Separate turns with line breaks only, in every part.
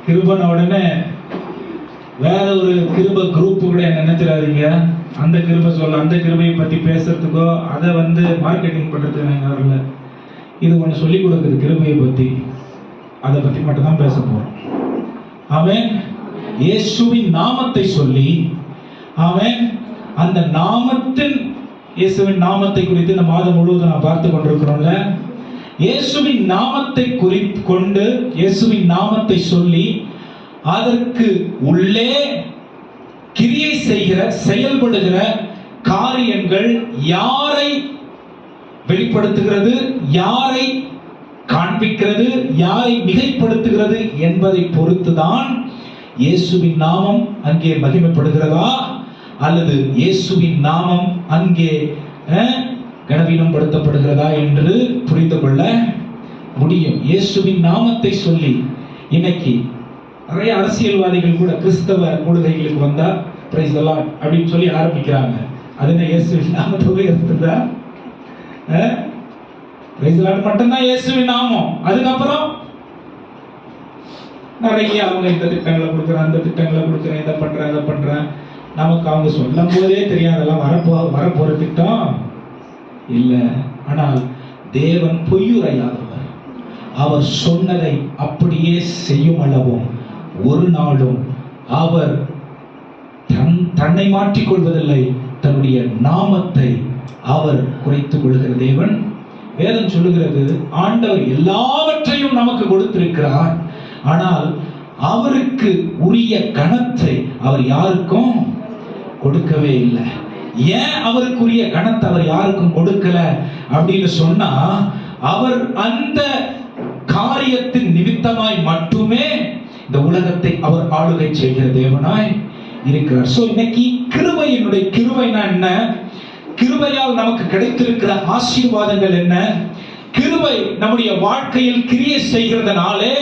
கிருபன உடனே வேற ஒரு கிருப குரூப் கூட என்ன நினைச்சிடாதீங்க. அந்த கிருபை சொல்ல, அந்த கிருபையை பத்தி பேசுறதுக்கோ அதை மார்க்கெட்டிங் பண்றதுக்கு நாங்கள் வரல. இது ஒன்று சொல்லிக் கொடுக்குது கிருபையை பத்தி, அதை பத்தி மட்டும் தான் பேச போறோம். அவன் இயேசுவின் நாமத்தை சொல்லி, அவன் அந்த இயேசுவின் நாமத்தை குறித்து இந்த மாதம் முழுவதும் நான் பார்த்து கொண்டிருக்கிறோம்ல. இயேசுவின் நாமத்தை குறித்து கொண்டு, இயேசுவின் நாமத்தை சொல்லி, அதற்கு உள்ளே கிரியை செய்கிற, செயல்படுகிற காரியங்கள் யாரை வெளிப்படுத்துகிறது, யாரை காண்பிக்கிறது, யாரை மிகைப்படுத்துகிறது என்பதை பொறுத்துதான் இயேசுவின் நாமம் அங்கே மகிமைப்படுகிறதா அல்லது இயேசுவின் நாமம் அங்கே கனவீனப்படுத்தப்படுகிறதா என்று புரிந்து கொள்ள முடியும். இயேசுவின் நாமத்தை சொல்லி இன்னைக்கு நிறைய அரசியல்வாதிகள் கூட கிறிஸ்தவ கூடுகைகளுக்கு வந்தா பிரைஸ் தி லார்ட் அப்படின்னு சொல்லி ஆரம்பிக்கிறாங்க. அது என்ன இயேசுவின் நாமத்தை உயர்த்துதா? பிரைஸ் தி லார்ட் மட்டும்தான் இயேசுவின் நாமம். அதுக்கப்புறம் நிறைய அவங்க இந்த திட்டங்களை கொடுக்குறேன், அந்த திட்டங்களை கொடுக்குறேன், இதை பண்றேன், அதை பண்றேன். நமக்கு அவங்க சொல்லும் போதே தெரியாதெல்லாம் வரப்போற திட்டம் இல்ல. ஆனால் தேவன் பொய்யுரையாதவர். அவர் சொன்னதை அப்படியே செய்யும் அளவும் ஒரு நாளும் அவர் தன்னை மாற்றிக் கொள்வதில்லை. தன்னுடைய நாமத்தை அவர் குறைத்துக் கொள்கிற தேவன். வேதம் சொல்லுகிறது, ஆண்டவர் எல்லாவற்றையும் நமக்கு கொடுத்திருக்கிறார். ஆனால் அவருக்கு உரிய கனத்தை அவர் யாருக்கும் கொடுக்கவே இல்லை. ஏன் அவருக்குரிய கனத்தை அவர் யாருக்கும் கொடுக்கல அப்படின்னு சொன்னா, அவர் அந்த காரியத்தின் நிமித்தமாய் மட்டுமே இந்த உலகத்தை அவர் ஆளுகை செய்கிற தேவனாய் இருக்கிறார். சோ இன்னைக்கு கிருபையினுடைய கிருபைனா என்ன, கிருபையால் நமக்கு கிடைத்திருக்கிற ஆசீர்வாதங்கள் என்ன, கிருபை நம்முடைய வாழ்க்கையில் கிரியை செய்கிறதுனாலே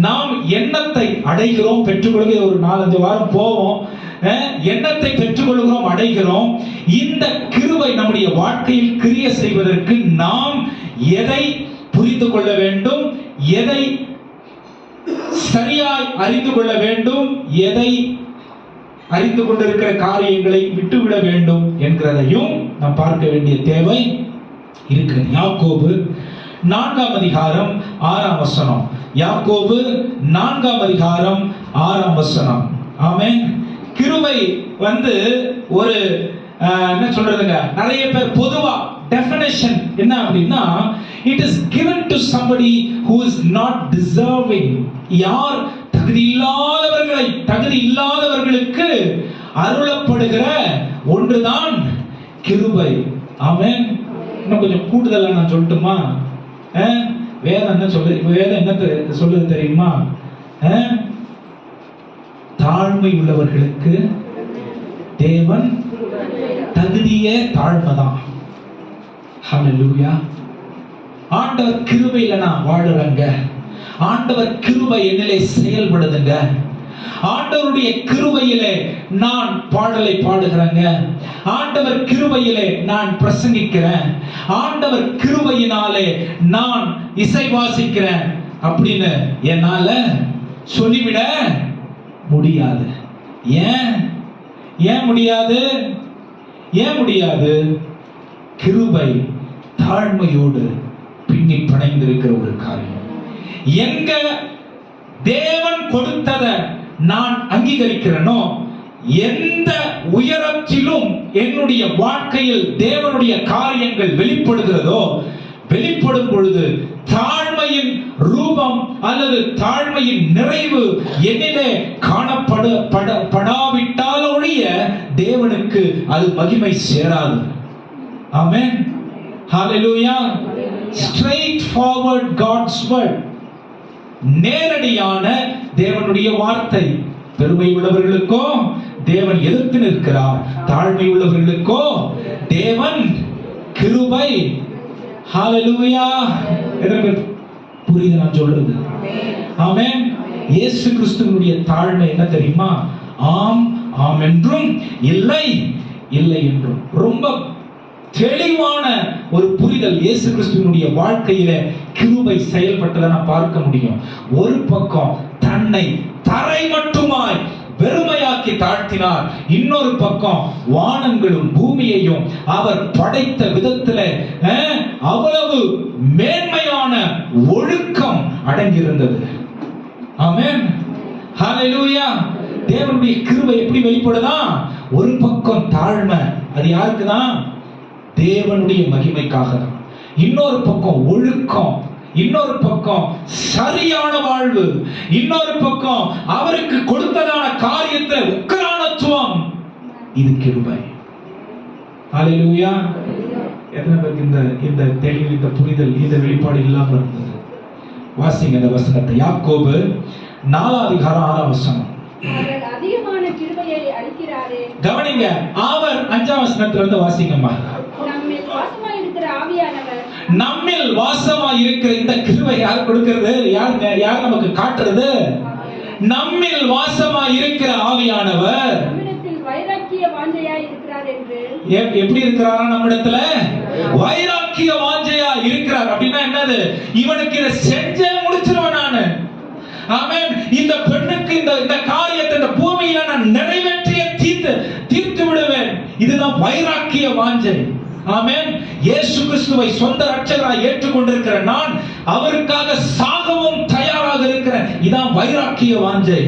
நாம் எண்ணத்தை அடைகிறோம், பெற்றுக்கொள்கிற. ஒரு 4-5 வாரம் போவோம், எண்ணத்தை பெற்றுக்கொள்கிறோம், அடைகிறோம். இந்த கிருபை நம்முடைய வாழ்க்கையில் கிரியை செய்வதற்கு நாம் எதை புரிந்து கொள்ள வேண்டும், எதை சரியாய் அறிந்து கொள்ள வேண்டும், எதை அறிந்து கொண்டிருக்கிற காரியங்களை விட்டுவிட வேண்டும் என்கிறதையும் நாம் பார்க்க வேண்டிய தேவை இருக்கிறது. யாக்கோபு 4ஆம் அதிகாரம் 6ஆம் வசனம். யாக்கோபு 4ஆம் அதிகாரம் 6ஆம் வசனம். ஆமென். கிருபை ஒரு என்ன சொல்றதுங்க, நிறைய பேர் பொதுவா டெஃபினிஷன் என்ன அப்படின்னா, it is given to somebody who is not deserving. யார் தகுதி இல்லாதவர்களுக்கு அருளப்படுகிற ஒன்றுதான் கிருபை. ஆமென். இன்னும் கொஞ்சம் கூடுதலா நான் சொல்லட்டுமா? வேதம் என்ன சொல்லுது? வேதம் என்ன சொல்லுது தெரியுமா? தாழ்மை உள்ளவர்களுக்கு தேவன் தகுதியே தாழ்மைதான். ஹல்லேலூயா. ஆண்டவர் கிருபையில நான் வாழுறேங்க, ஆண்டவர் கிருபை என்னிலே செயல்படுதுங்க, ஆண்டவருடைய கிருபையிலே நான் பாடலை பாடுகிறேங்க, ஆண்டவர் கிருபையிலே நான் பிரசங்கிக்கிறேன், ஆண்டவர் கிருபையினாலே நான் இசை வாசிக்கிறேன் அப்படின்னு என்னால சொல்லிவிட முடியாது. ஏன் முடியாது? கிருபை தாழ்மையோடு பின்னி பிணைந்திருக்கிற ஒரு காரியம். எங்க தேவன் கொடுத்ததை நான் அங்கீகரிக்கிறேனோ, எந்த உயரத்திலும் என்னுடைய வாழ்க்கையில் தேவனுடைய காரியங்கள் வெளிப்படுகிறதோ, வெளிப்படும் பொழுது தாழ்மையின் ரூபம் அல்லது தாழ்மையின் நிறைவு என்னிலே காணப்படாவிட்டால் ஒழிய தேவனுக்கு அது மகிமை சேராது. ஆமென். ஹல்லேலூயா. ஸ்ட்ரெயிட் ஃபார்வர்ட் காட்ஸ் வேர்ட், நேரடியான தேவனுடைய வார்த்தை. பெருமை உள்ளவர்களுக்கோ தேவன் எதிர்த்து நிற்கிறார், தாழ்மை உள்ளவர்களுக்கோ தேவன் கிருபை. ஹல்லேலூயா. புரியுது நான் சொல்றது? ஆமென். இயேசு கிறிஸ்துவினுடைய தாழ்மை என்ன தெரியுமா? ஆம் ஆம் என்றும் இல்லை இல்லை என்றும். ரொம்ப தெளிவான ஒரு புரிதல் இயேசு கிறிஸ்துவினுடைய வாழ்க்கையில கிருபை செயல்பட்டதை நான் பார்க்க முடியும். ஒரு பக்கம் தன்னை தரை மட்டுமாய் வெறுமையாக்கி தாழ்த்தினார், இன்னொரு பக்கம் வானங்களும் பூமியையும் அவர் படைத்த விதத்தில் அவ்வளவு மேன்மையான ஒழுக்கம் அடங்கியிருந்தது. ஆமென், ஹல்லேலூயா. தேவனுடைய கிருபை எப்படி வெளிப்படுதா? ஒரு பக்கம் தாழ்மை, அது யாருக்கு தான்? தேவனுடைய மகிமைக்காக தான். இன்னொரு பக்கம் ஒழுக்கம், இன்னொரு பக்கம் சரியான வாழ்வு, இன்னொரு பக்கம் அவருக்கு கொடுத்ததான காரியத்தில் உக்கிரானத்துவம். இது கிருபை. ஹல்லேலூயா. எத்தனை பேருக்கு இந்த தெளிவு, இந்த புரிதல், இந்த வெளிப்பாடு இல்லாம இருந்தது? வாசிங்க இந்த வசனத்தை. யாக்கோபு 4:6
அவர் அதிகமான கிருபையை அளிக்கிறாரே.
கவனிங்க, அவர் 5ஆம் வசனத்துல இருந்து வாசிங்கம்மா.
நம்மில் வாசமாய் இருக்கிற ஆவியானவர்,
நம்மில் வாசமாய் இருக்கிற இந்த கிருபை யார் கொடுக்கிறது? யார் நமக்கு காட்டுறது? நம்மில் வாசமாய் இருக்கிற ஆவியானவர்
நம்மிடத்தில் வைராக்கிய வாஞ்சையாய் இருக்கிறார் என்று.
எப்படி இருக்கிறாரா? நம்மிடத்துல வைராக்கிய வாஞ்சையா இருக்கிறார். அப்படின்னா என்னது? இவனுக்கு இதை செஞ்சே முடிச்சிருவேன் நானு. ஆமென். இந்த பெண்ணுக்கு இந்த காரியத்தை இந்த பூமியில நான் நிறைவேற்றிய தீர்த்து விடுவேன். இதுதான் வைராக்கிய வாஞ்சை. ஆமென். இயேசு கிறிஸ்துவை சொந்த ரட்சகராய் ஏற்றுக்கொண்டிருக்கிற நான் அவருக்காக சாகவும் தயாராக இருக்கிறேன். இதான் வைராக்கிய வாஞ்சை.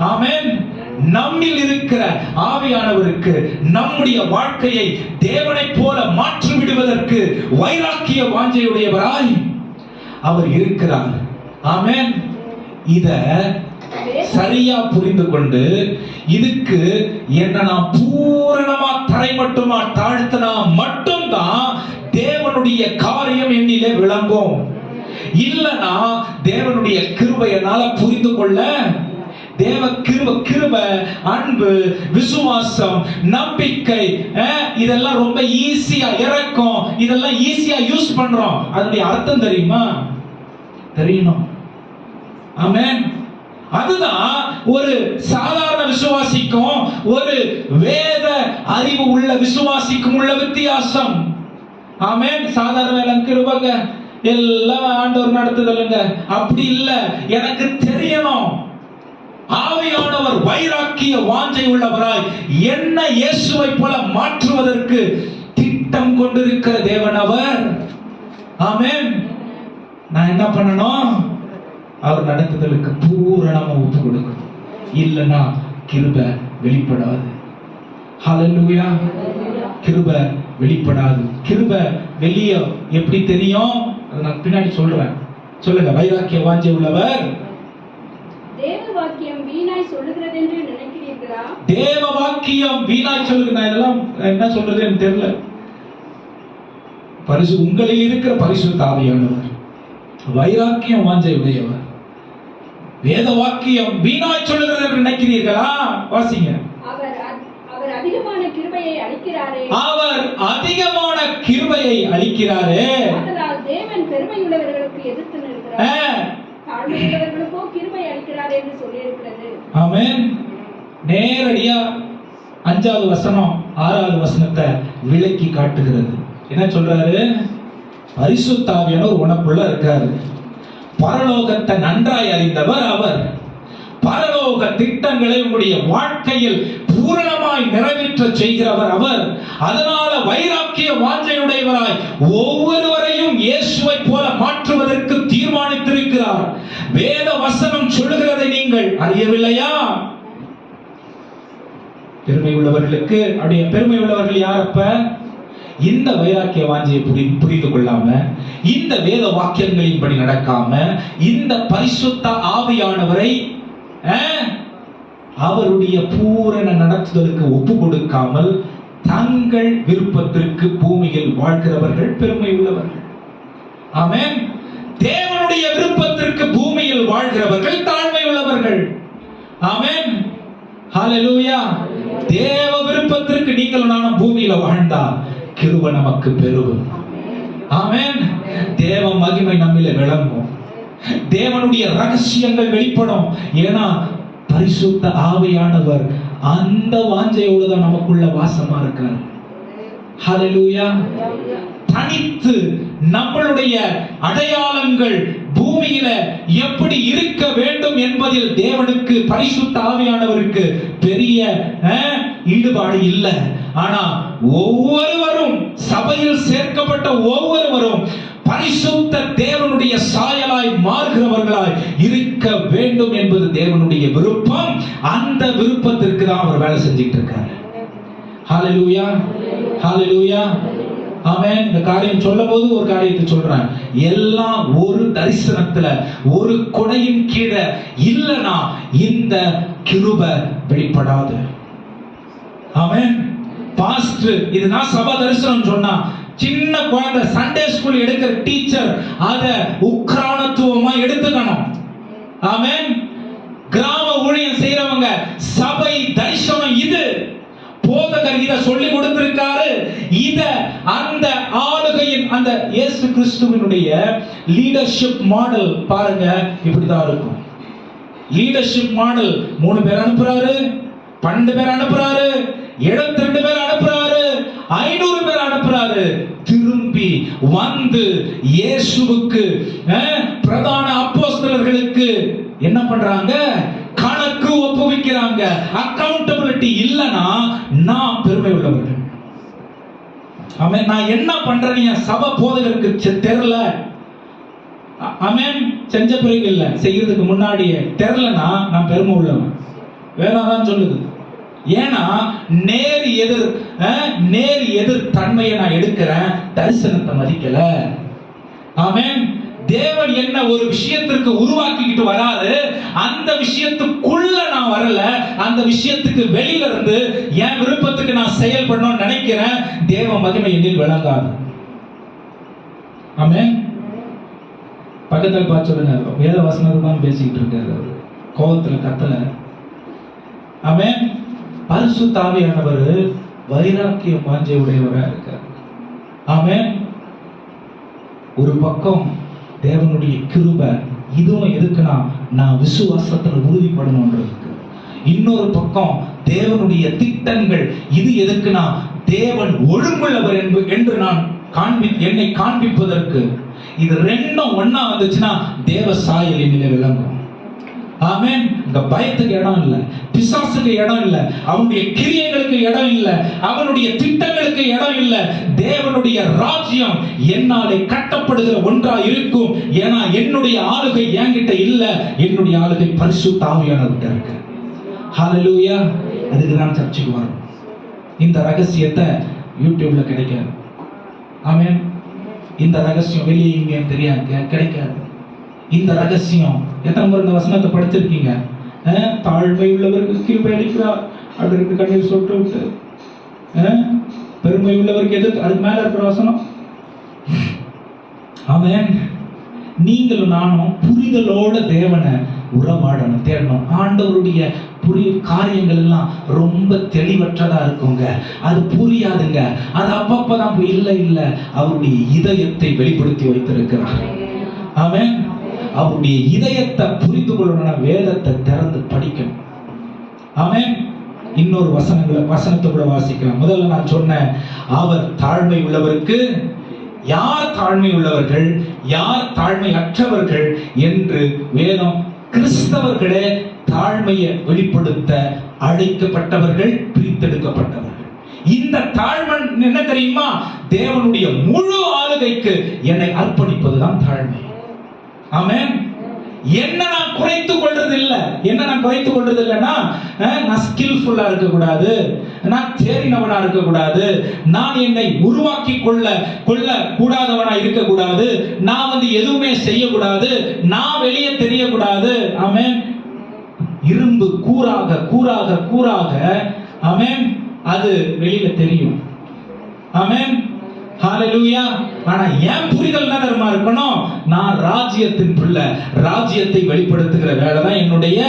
ஆமென். நம்மில் இருக்கிற ஆவியானவருக்கு நம்முடைய வாழ்க்கையை தேவனைப் போல மாற்றி விடுவதற்கு வைராக்கிய வாஞ்சையுடையவராய் அவர் இருக்கிறார். ஆமென். இத சரியா புரிந்து கொண்டு இதுக்கு என்ன நான் பூரணமா தரை மட்டுமா தாழ்த்தினா மட்டும்தான் தேவனுடைய காரியம் என்னிலே விளங்கும். இல்லனா தேவனுடைய கிருபையினால புரிந்து கொள்ள, தேவ கிருபை, அன்பு, விசுவாசம், நம்பிக்கை, இதெல்லாம் ரொம்ப ஈஸியா, இரக்கம், இதெல்லாம் ஈஸியா யூஸ் பண்றோம். அதனுடைய அர்த்தம் தெரியுமா? தெரியணும். ஆமென். அதுதான் ஒரு சாதாரண விசுவாசிக்கும் ஒரு வேத அறிவு உள்ள விசுவாசிக்கும் உள்ள வித்தியாசம். ஆமென். சாதாரண வேலைக்கு கிருபைங்க, எல்லாம் ஆண்டவர் நடத்துதல்ங்க, அப்படி இல்ல. எனக்கு தெரியணும். ஆவியானவர் வைராக்கிய வாஞ்சை உள்ளவராய் என்ன இயேசுவை போல மாற்றுவதற்கு திட்டம் கொண்டிருக்கிற தேவன் அவர். ஆமென். நான் என்ன பண்ணணும்? அவர் நடத்துதலுக்கு பூரணமா ஒப்பு கொடுக்கணும். இல்லனா கிருபை வெளிப்படாது. ஹல்லேலூயா. கிருபை வெளிப்படாது. கிருபை வெளிய எப்படி தெரியும்? அதை நான் பின்னாடி சொல்றேன். சொல்லுங்க. வைராக்கிய வாஞ்சை உள்ளவர்
தேவ வாக்கியம் வீணாய் சொல்லுகிறது என்று நினைக்கிறீர்களா?
தேவ வாக்கியம் வீணாய் சொல்லுகிறது. நான் இதெல்லாம் என்ன சொல்றது எனக்கு தெரியல. உங்களில் இருக்கிற பரிசுத்த ஆவியானவர் வைராக்கியம் வாஞ்சை உடையவர். வேத வாக்கியம் வீணாய் சொல்லுகிறது என்று நினைக்கிறீர்களா? வாசிங்க.
அவர் அதிகமான கிருபையை அளிக்கிறாரே.
அவர் அதிகமான கிருபையை அளிக்கிறாரே.
அதனால் தேவன் பெருமையுள்ளவர்களுக்கு எதிர்த்து நிற்கிறார், தாழ்மையுள்ளவர்களுக்கோ கிருபை அளிக்கிறார் என்று சொல்லியிருக்கிறது. ஆமென்.
நேரடியா 5வது வசனம் 6வது வசனத்தை விளக்கி காட்டுகிறது. என்ன சொல்றாரு? பரிசுத்த ஆவியானவர் உனக்குள்ள இருக்காரு. பரலோகத்தை நன்றாய் அறிந்தவர் அவர். பரலோக திட்டங்களை உங்களுடைய வாழ்க்கையில் பூரணமாய் நிறைவேற்ற செய்கிறவர் அவர். அதனால வைராக்கிய வாஞ்சையுடையவராய் ஒவ்வொருவரையும் இயேசுவை போல மாற்றுவதற்கு தீர்மானித்திருக்கிறார். வேத வசனம் சொல்லுகிறதை நீங்கள் அறியவில்லையா? பெருமை உள்ளவர்களுக்கு, அப்படியே பெருமை உள்ளவர்கள் யாரப்ப? இந்த வைராக்கிய வாஞ்சையை புரிந்து கொள்ளாம, இந்த வேத வாக்கியங்களின்படி நடக்காம, இந்த பரிசுத்த ஆவியானவரை அவருடைய பூரண நடத்துதலுக்கு ஒப்பு கொடுக்காமல் தங்கள் விருப்பத்திற்கு பூமியில் வாழ்கிறவர்கள் பெருமை உள்ளவர்கள். ஆமென். தேவனுடைய விருப்பத்திற்கு பூமியில் வாழ்கிறவர்கள் தாழ்மை உள்ளவர்கள். ஆமென். ஹல்லேலூயா. தேவ விருப்பத்திற்கு நீங்கள் நானும் பூமியில வாழ்ந்தா கிருபை நமக்கு பெருகும். ஆமென். தேவ மகிமை நம்மிலே விளங்கும். தேவனுடைய ரகசியங்கள் வெளிப்படும். ஏன்னா பரிசுத்த ஆவியானவர் அந்த வாஞ்சையோடு தான் நமக்குள்ள வாசமா இருக்கார். ஹல்லேலூயா. தனித்து நம்மளுடைய அடையாளங்கள் பூமியில எப்படி இருக்க வேண்டும் என்பதில் தேவனுக்கு, பரிசுத்த ஆவியானவருக்கு பெரிய ஈடுபாடு இல்லை. ஆனா ஒவ்வொருவரும், சபையில் சேர்க்கப்பட்ட ஒவ்வொருவரும் பரிசுத்த தேவனுடைய சாயலாய் மாறுகிறவர்களாய் இருக்க வேண்டும் என்பது தேவனுடைய விருப்பம். அந்த விருப்பத்திற்கு தான் அவர் வேலை செஞ்சிட்டு இருக்காரு. ஹல்லேலூயா, ஹல்லேலூயா, ஆமென். இந்த காரியம் சொல்லும் போது ஒரு காரியத்தை சொல்றேன். எல்லாம் ஒரு தரிசனத்துல, ஒரு கொடையின் கீழே இல்லனா இந்த கிருபை வெளிப்படாது. ஆமென். பாஸ்டர் இதுதான் சபை தரிசனம் சொன்னா, சின்ன குழந்தை சண்டே ஸ்கூல் எடுக்கிற டீச்சர் அத உக்ரானத்துவமா எடுத்துக்கணும். ஆமென். கிராம ஊழியம் செய்யறவங்க சபை தரிசனம் இது. போதகர் இத சொல்லி கொடுத்திருக்காரு. இத அந்த ஆளுகையின், அந்த இயேசு கிறிஸ்துவினுடைய லீடர்ஷிப் மாடல் பாருங்க, இப்படிதான் இருக்கும். லீடர்ஷிப் மாடல் 3 பேர் அனுப்புறாரு, 12 பேர் அனுப்புறாரு, 72 பேர் அனுப்புறாரு, 500 பேர் அனுப்புறாரு. திரும்பி வந்து இயேசுவுக்கு, பிரதான அப்போஸ்தலர்களுக்கு என்ன பண்றாங்க? கணக்கு ஒப்புவிக்கிறாங்க. அக்கவுண்டபிலிட்டி இல்லனா நான் பெருமை உள்ளவர்கள். ஆமென். நான் என்ன பண்றேன்னு என் சபை போதகருக்கு தெரியல. ஆமென். செஞ்ச பிறகு இல்ல, செய்யறதுக்கு முன்னாடியே தெரியலனா நான் பெருமை உள்ளவன். வேணாதான் சொல்லுது. ஏன்னா நேர் எதிர் தன்மையை நான் எடுக்கிறேன், தரிசனத்தை மதிக்கல. ஆமென். தேவன் என்ன ஒரு விஷயத்திற்கு உருவாக்கிக்கிட்டு வராரு, அந்த விஷயத்துக்குள்ள நான் வரல, அந்த விஷயத்துக்கு வெளியில இருந்து என் விருப்பத்துக்கு நான் செயல்படணும்னு நினைக்கிறேன். தேவ மகிமை என்னில் விளங்காது. ஆமென். பக்கத்தில் பார்த்து சொல்லுங்க, வேத வசனத்தை தான் பேசிக்கிட்டு இருக்காரு, கோபத்துல கத்தல. ஆமென். பரிசுத்த ஆவியானவர் வைராக்கிய வாஞ்சை உடையவராக இருக்கார். ஆமென். ஒரு பக்கம் தேவனுடைய கிருபை, இதுவும் எதுக்குன்னா நான் விசுவாசத்துல உறுதிப்படணும்ன்றதுக்கு. இன்னொரு பக்கம் தேவனுடைய திட்டங்கள், இது எதுக்குன்னா தேவன் ஒழுங்குள்ளவர் என்று நான் என்னை காண்பிப்பதற்கு. இது ரெண்டும் ஒண்ணா வந்துச்சுன்னா தேவ சாயல் என்னிலே விளங்கும். ஆமென். இந்த பயத்துக்கு இடம் இல்ல, பிசாசுக்கு இடம் இல்ல, அவனுடைய கிரியைகளுக்கு இடம் இல்ல, அவனுடைய திட்டங்களுக்கு இடம் இல்ல. தேவனுடைய ராஜ்யம் என்னாலே கட்டப்படுகிற ஒன்றா இருக்கும். ஏன்னா என்னுடைய ஆளுகை என்கிட்ட இல்ல, என்னுடைய ஆளுகை பரிசுத்த ஆவியானவர்கிட்ட இருக்கு. ஹல்லேலூயா. அதுக்கு தான் சர்ச்சுக்கு வரும். இந்த ரகசியத்தை யூடியூப்ல கிடைக்காது. ஆமென். இந்த ரகசியம் வெளியே இங்க தெரியாது, கிடைக்காது. இந்த ரகசியம் எத்தனை முறை இந்த வசனத்தை படிச்சிருக்கீங்க? தாழ்மை உள்ளவருக்கு கிருபை அளிக்கிறார் அப்படின்னு கண்ணீர் சொட்டு விட்டு, பெருமை உள்ளவருக்கு எதுக்கு, அதுக்கு மேல இருக்கிற வசனம். ஆமென். நீங்களும் நானும் புரிதலோட தேவனை உறவாடணும், தேடணும். ஆண்டவருடைய காரியங்கள் எல்லாம் ரொம்ப தெளிவற்றதா இருக்குங்க, அது புரியாதுங்க. அது அப்பப்பதான் இல்ல அவருடைய இதயத்தை வெளிப்படுத்தி வைத்திருக்கிறார். ஆமென். அவருடைய இதயத்தை புரிந்து கொள்ளணும், வேதத்தை திறந்து படிக்கணும். ஆமென். இன்னொரு வசனத்தை கூட வாசிக்கலாம். முதல்ல நான் சொன்னேன், அவர் தாழ்மை உள்ளவருக்கு. யார் தாழ்மை உள்ளவர்கள், யார் தாழ்மை அற்றவர்கள் என்று வேதம் கிறிஸ்தவர்களே தாழ்மையை வெளிப்படுத்த அழைக்கப்பட்டவர்கள், பிரித்தெடுக்கப்பட்டவர்கள். இந்த தாழ்மை என்ன தெரியுமா? தேவனுடைய முழு ஆளுகைக்கு என்னை அர்ப்பணிப்பதுதான் தாழ்மை. ஆமென். என்ன நான் குறைத்துக் கொள்றது இல்ல, நான் ஸ்கில்ஃபுல்லா இருக்க கூடாது, நான் தேறினவனா இருக்க கூடாது, நான் என்னை உருவாக்கி கொள்ள கூடாதவனா இருக்க கூடாது, நான் எதுவுமே செய்யக்கூடாது, நான் வெளியே தெரியக்கூடாது. ஆமென். இரும்பு கூறாக ஆமென், அது வெளியில தெரியும். ஆமென். ஹல்லேலூயா. ஆனா என் புரிதல் என்ன தெரியுமா இருக்கணும்? நான் ராஜ்யத்தின் பிள்ளை, ராஜ்யத்தை வெளிப்படுத்துகிற வேலை தான் என்னுடைய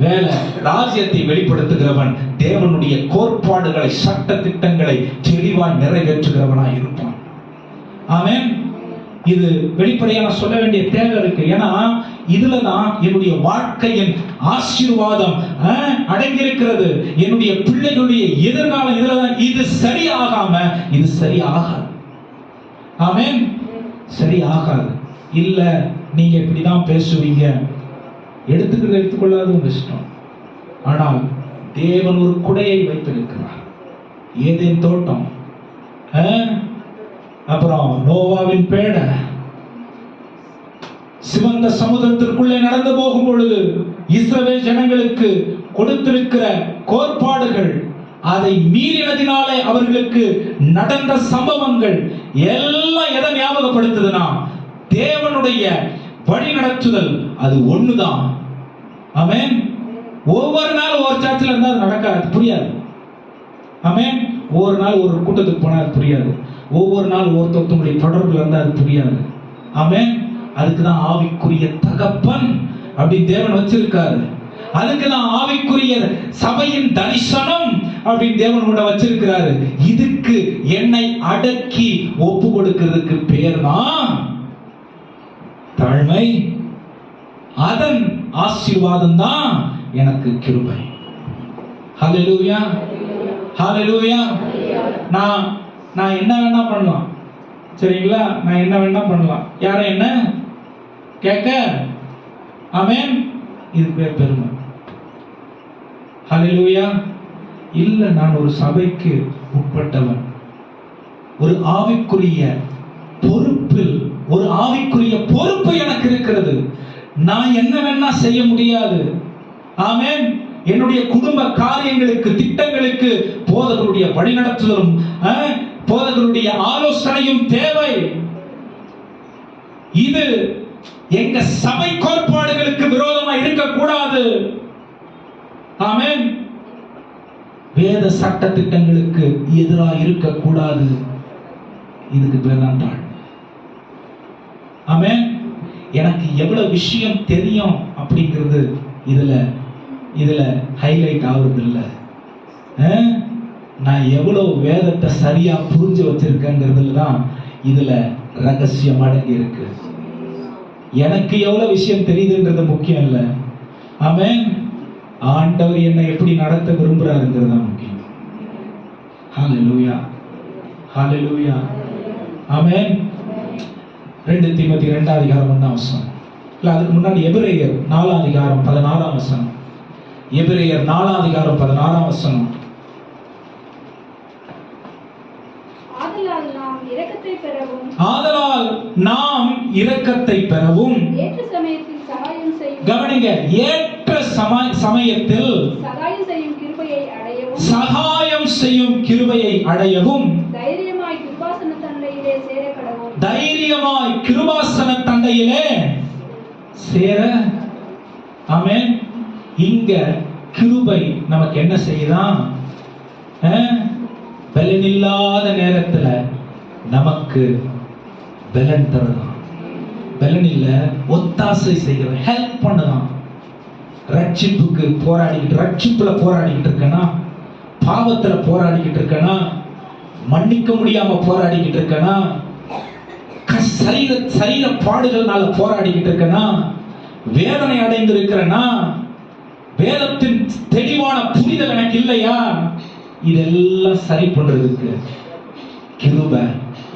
வேலை. ராஜ்யத்தை வெளிப்படுத்துகிறவன் தேவனுடைய கோட்பாடுகளை, சட்ட திட்டங்களை தெளிவாய் நிறைவேற்றுகிறவனாய் இருப்பான். ஆமென். இது வெளிப்படையான சொல்ல வேண்டிய தேவை இருக்கு. ஏன்னா இதுலதான் என்னுடைய வாழ்க்கையின் ஆசீர்வாதம் அடங்கியிருக்கிறது. என்னுடைய பிள்ளைகளுடைய எதிர்காலம் இதுலதான். இது சரியாகாம இது சரியாகாது. ஆமென். சரி ஆகாது. இல்ல நீங்க இப்படிதான் பேசுவீங்க, எடுத்துக்கொள்ளாது உங்க இஷ்டம். ஆனால் தேவன் ஒரு குடையை வைத்திருக்கிறார். ஏதேன் தோட்டம், அப்புறம் நோவாவின் பேட, சிவந்த சமுதிரத்திற்குள்ளே நடந்து போகும் பொழுது இஸ்ரவேல் ஜனங்களுக்கு கொடுத்திருக்கிற கோட்பாடுகள், அதை மீறினதினாலே அவர்களுக்கு நடந்த சம்பவங்கள் எல்லாம் எதை ஞாபகப்படுத்துதுன்னா, தேவனுடைய வழி நடத்துதல் அது ஒண்ணுதான். ஆமென். ஒவ்வொரு நாள் ஒரு சர்ச்சில் இருந்தா அது நடக்காது, புரியாது. ஆமென். ஒவ்வொரு நாள் ஒரு கூட்டத்துக்கு போனா அது புரியாது. ஒவ்வொரு நாள் ஒருத்தவங்களுடைய தொடர்புல இருந்தா அது புரியாது. ஆமென். அதுக்குதான் ஆவிக்குரிய தகப்பன் அப்படி தேவன் வச்சிருக்காரு. அதுக்குதான் ஆவிக்குரிய சபையின் தரிசனம் அப்படின்னு தேவன் கூட வச்சிருக்கிறாரு. இதுக்கு என்னை அடக்கி ஒப்பு கொடுக்கிறதுக்கு பேர் தான் தாழ்மை. அதன் ஆசீர்வாதம் தான் எனக்கு கிருபை. ஹல்லேலூயா, ஹல்லேலூயா. நான் என்ன வேணா பண்ணலாம், சரிங்களா? நான் என்ன வேணா பண்ணலாம், யாரும் என்ன கேட்க. ஆமென். இது பேர் பெருமை. ஹல்லேலூயா. இல்ல, நான் ஒரு சபைக்கு உட்பட்டவன், ஒரு ஆவிக்குரிய பொறுப்பில், ஒரு ஆவிக்குரிய பொறுப்பு எனக்கு இருக்கிறது. நான் என்ன வேணா செய்ய முடியாது. ஆமென். என்னுடைய குடும்ப காரியங்களுக்கு, திட்டங்களுக்கு போதகருடைய வழிநடத்துதலும் போதகருடைய ஆலோசனையும் தேவை. இது எங்க சபை கோட்பாடுகளுக்கு விரோதமா இருக்கக்கூடாது. ஆமென். வேத சட்ட திட்டங்களுக்கு எதிராக இருக்கக்கூடாது. இதுக்கு பேர் தான் தாழ்மை. ஆமென். எனக்கு எவ்வளவு விஷயம் தெரியும் அப்படிங்கிறது இதுல ஹைலைட் ஆகுறது இல்ல. நான் எவ்வளவு வேதத்தை சரியா புரிஞ்சு வச்சிருக்கேங்கிறதுல தான் இதுல ரகசியம் அடங்கி இருக்கு. எனக்கு எவ்வளவு விஷயம் தெரியுதுன்றது முக்கியம் இல்ல. ஆமென். ஆண்டவர் என்னை எப்படி நடத்த விரும்புறாருங்கிறது தான் முக்கியம். ஹல்லேலூயா, ஹல்லேலூயா. ஆமென். 2 தீமோத்தேயு 2ஆம் அதிகாரம் 1ஆம் வசனம். இல்ல, அதுக்கு முன்னாடி எபிரேயர் 4ஆம் அதிகாரம் 16ஆம் வசனம். எபிரேயர் 4ஆம் அதிகாரம் 16ஆம் வசனம்.
ஆதலால் நாம்
இரக்கத்தை பெறவும்
ஏற்ற சமயத்தில் சகாயம் செய்யும்,
கவனிங்க, ஏற்ற சமயத்தில் சகாயம் செய்யும் கிருபையை அடையவும்
தைரியமாய் கிருபாசன தண்டையிலே சேர கடவும்.
தைரியமாய் கிருபாசன தண்டையிலே சேர. ஆமென். இங்க கிருபை நமக்கு என்ன செய்யுதான்? பலனில்லாத நேரத்துல நமக்கு பலன் தரலாம். பலன் இல்ல, ஒத்தாசை செய்கிறது, ஹெல்ப் பண்ணலாம். ரட்சிப்புக்கு ரட்சிப்புல போராடிக்கிட்டு இருக்கனா, பாவத்துல போராடிக்கிட்டு இருக்கனா, மன்னிக்க முடியாம போராடிக்கிட்டு இருக்கனா, சரீர பாடுகள்னால போராடிக்கிட்டு இருக்கனா, வேதனை அடைந்து இருக்கிறனா, வேதத்தின் தெளிவான புரிதல் எனக்கு இல்லையா, இதெல்லாம் சரி பண்றதுக்கு கிருபை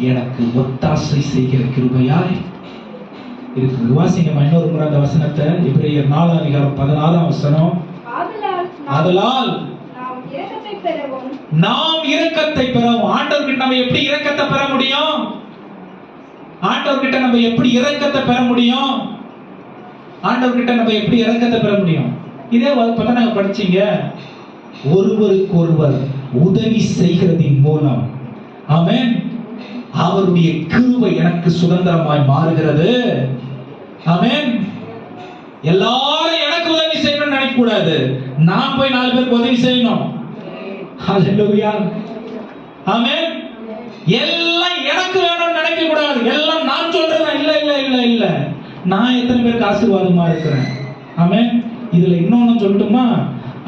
எனக்கு ஒத்தாசை செய்கிற கிருபையாய் இருக்குது. வாசிங்க இன்னொரு முறை அந்த வசனத்தை. எபிரேயர் 4ஆம் அதிகாரம் 16ஆம் வசனம். ஆதலால் நாம் இரக்கத்தை பெறவும். ஆண்டவர்கிட்ட நம்ம எப்படி இரக்கத்தை பெற முடியும்? ஆண்டவர்கிட்ட நம்ம எப்படி இரக்கத்தை பெற முடியும்? ஆண்டவர்கிட்ட நம்ம எப்படி இரக்கத்தை பெற முடியும்? இதே பதனாக படிச்சீங்க. ஒருவருக்கு ஒருவர் உதவி செய்கிறதின் மூலம், ஆமென், அவருடைய கிருபை எனக்கு சுதந்திரமாய் மாறுகிறது. ஆமென். எல்லாரும் எனக்கு உதவி செய்யணும்னு நினைக்க கூடாது. நான் போய் 4 பேருக்கு உதவி செய்யணும். ஹல்லேலூயா. ஆமென். எல்லாம் எனக்கு வேணும்னு நினைக்க கூடாது. எல்லாம் நான் சொல்றேன். இல்ல இல்ல இல்ல இல்ல, நான் எத்தனை பேருக்கு ஆசீர்வாதமா இருக்கிறேன். ஆமென். இதுல இன்னொன்னு சொல்லட்டுமா?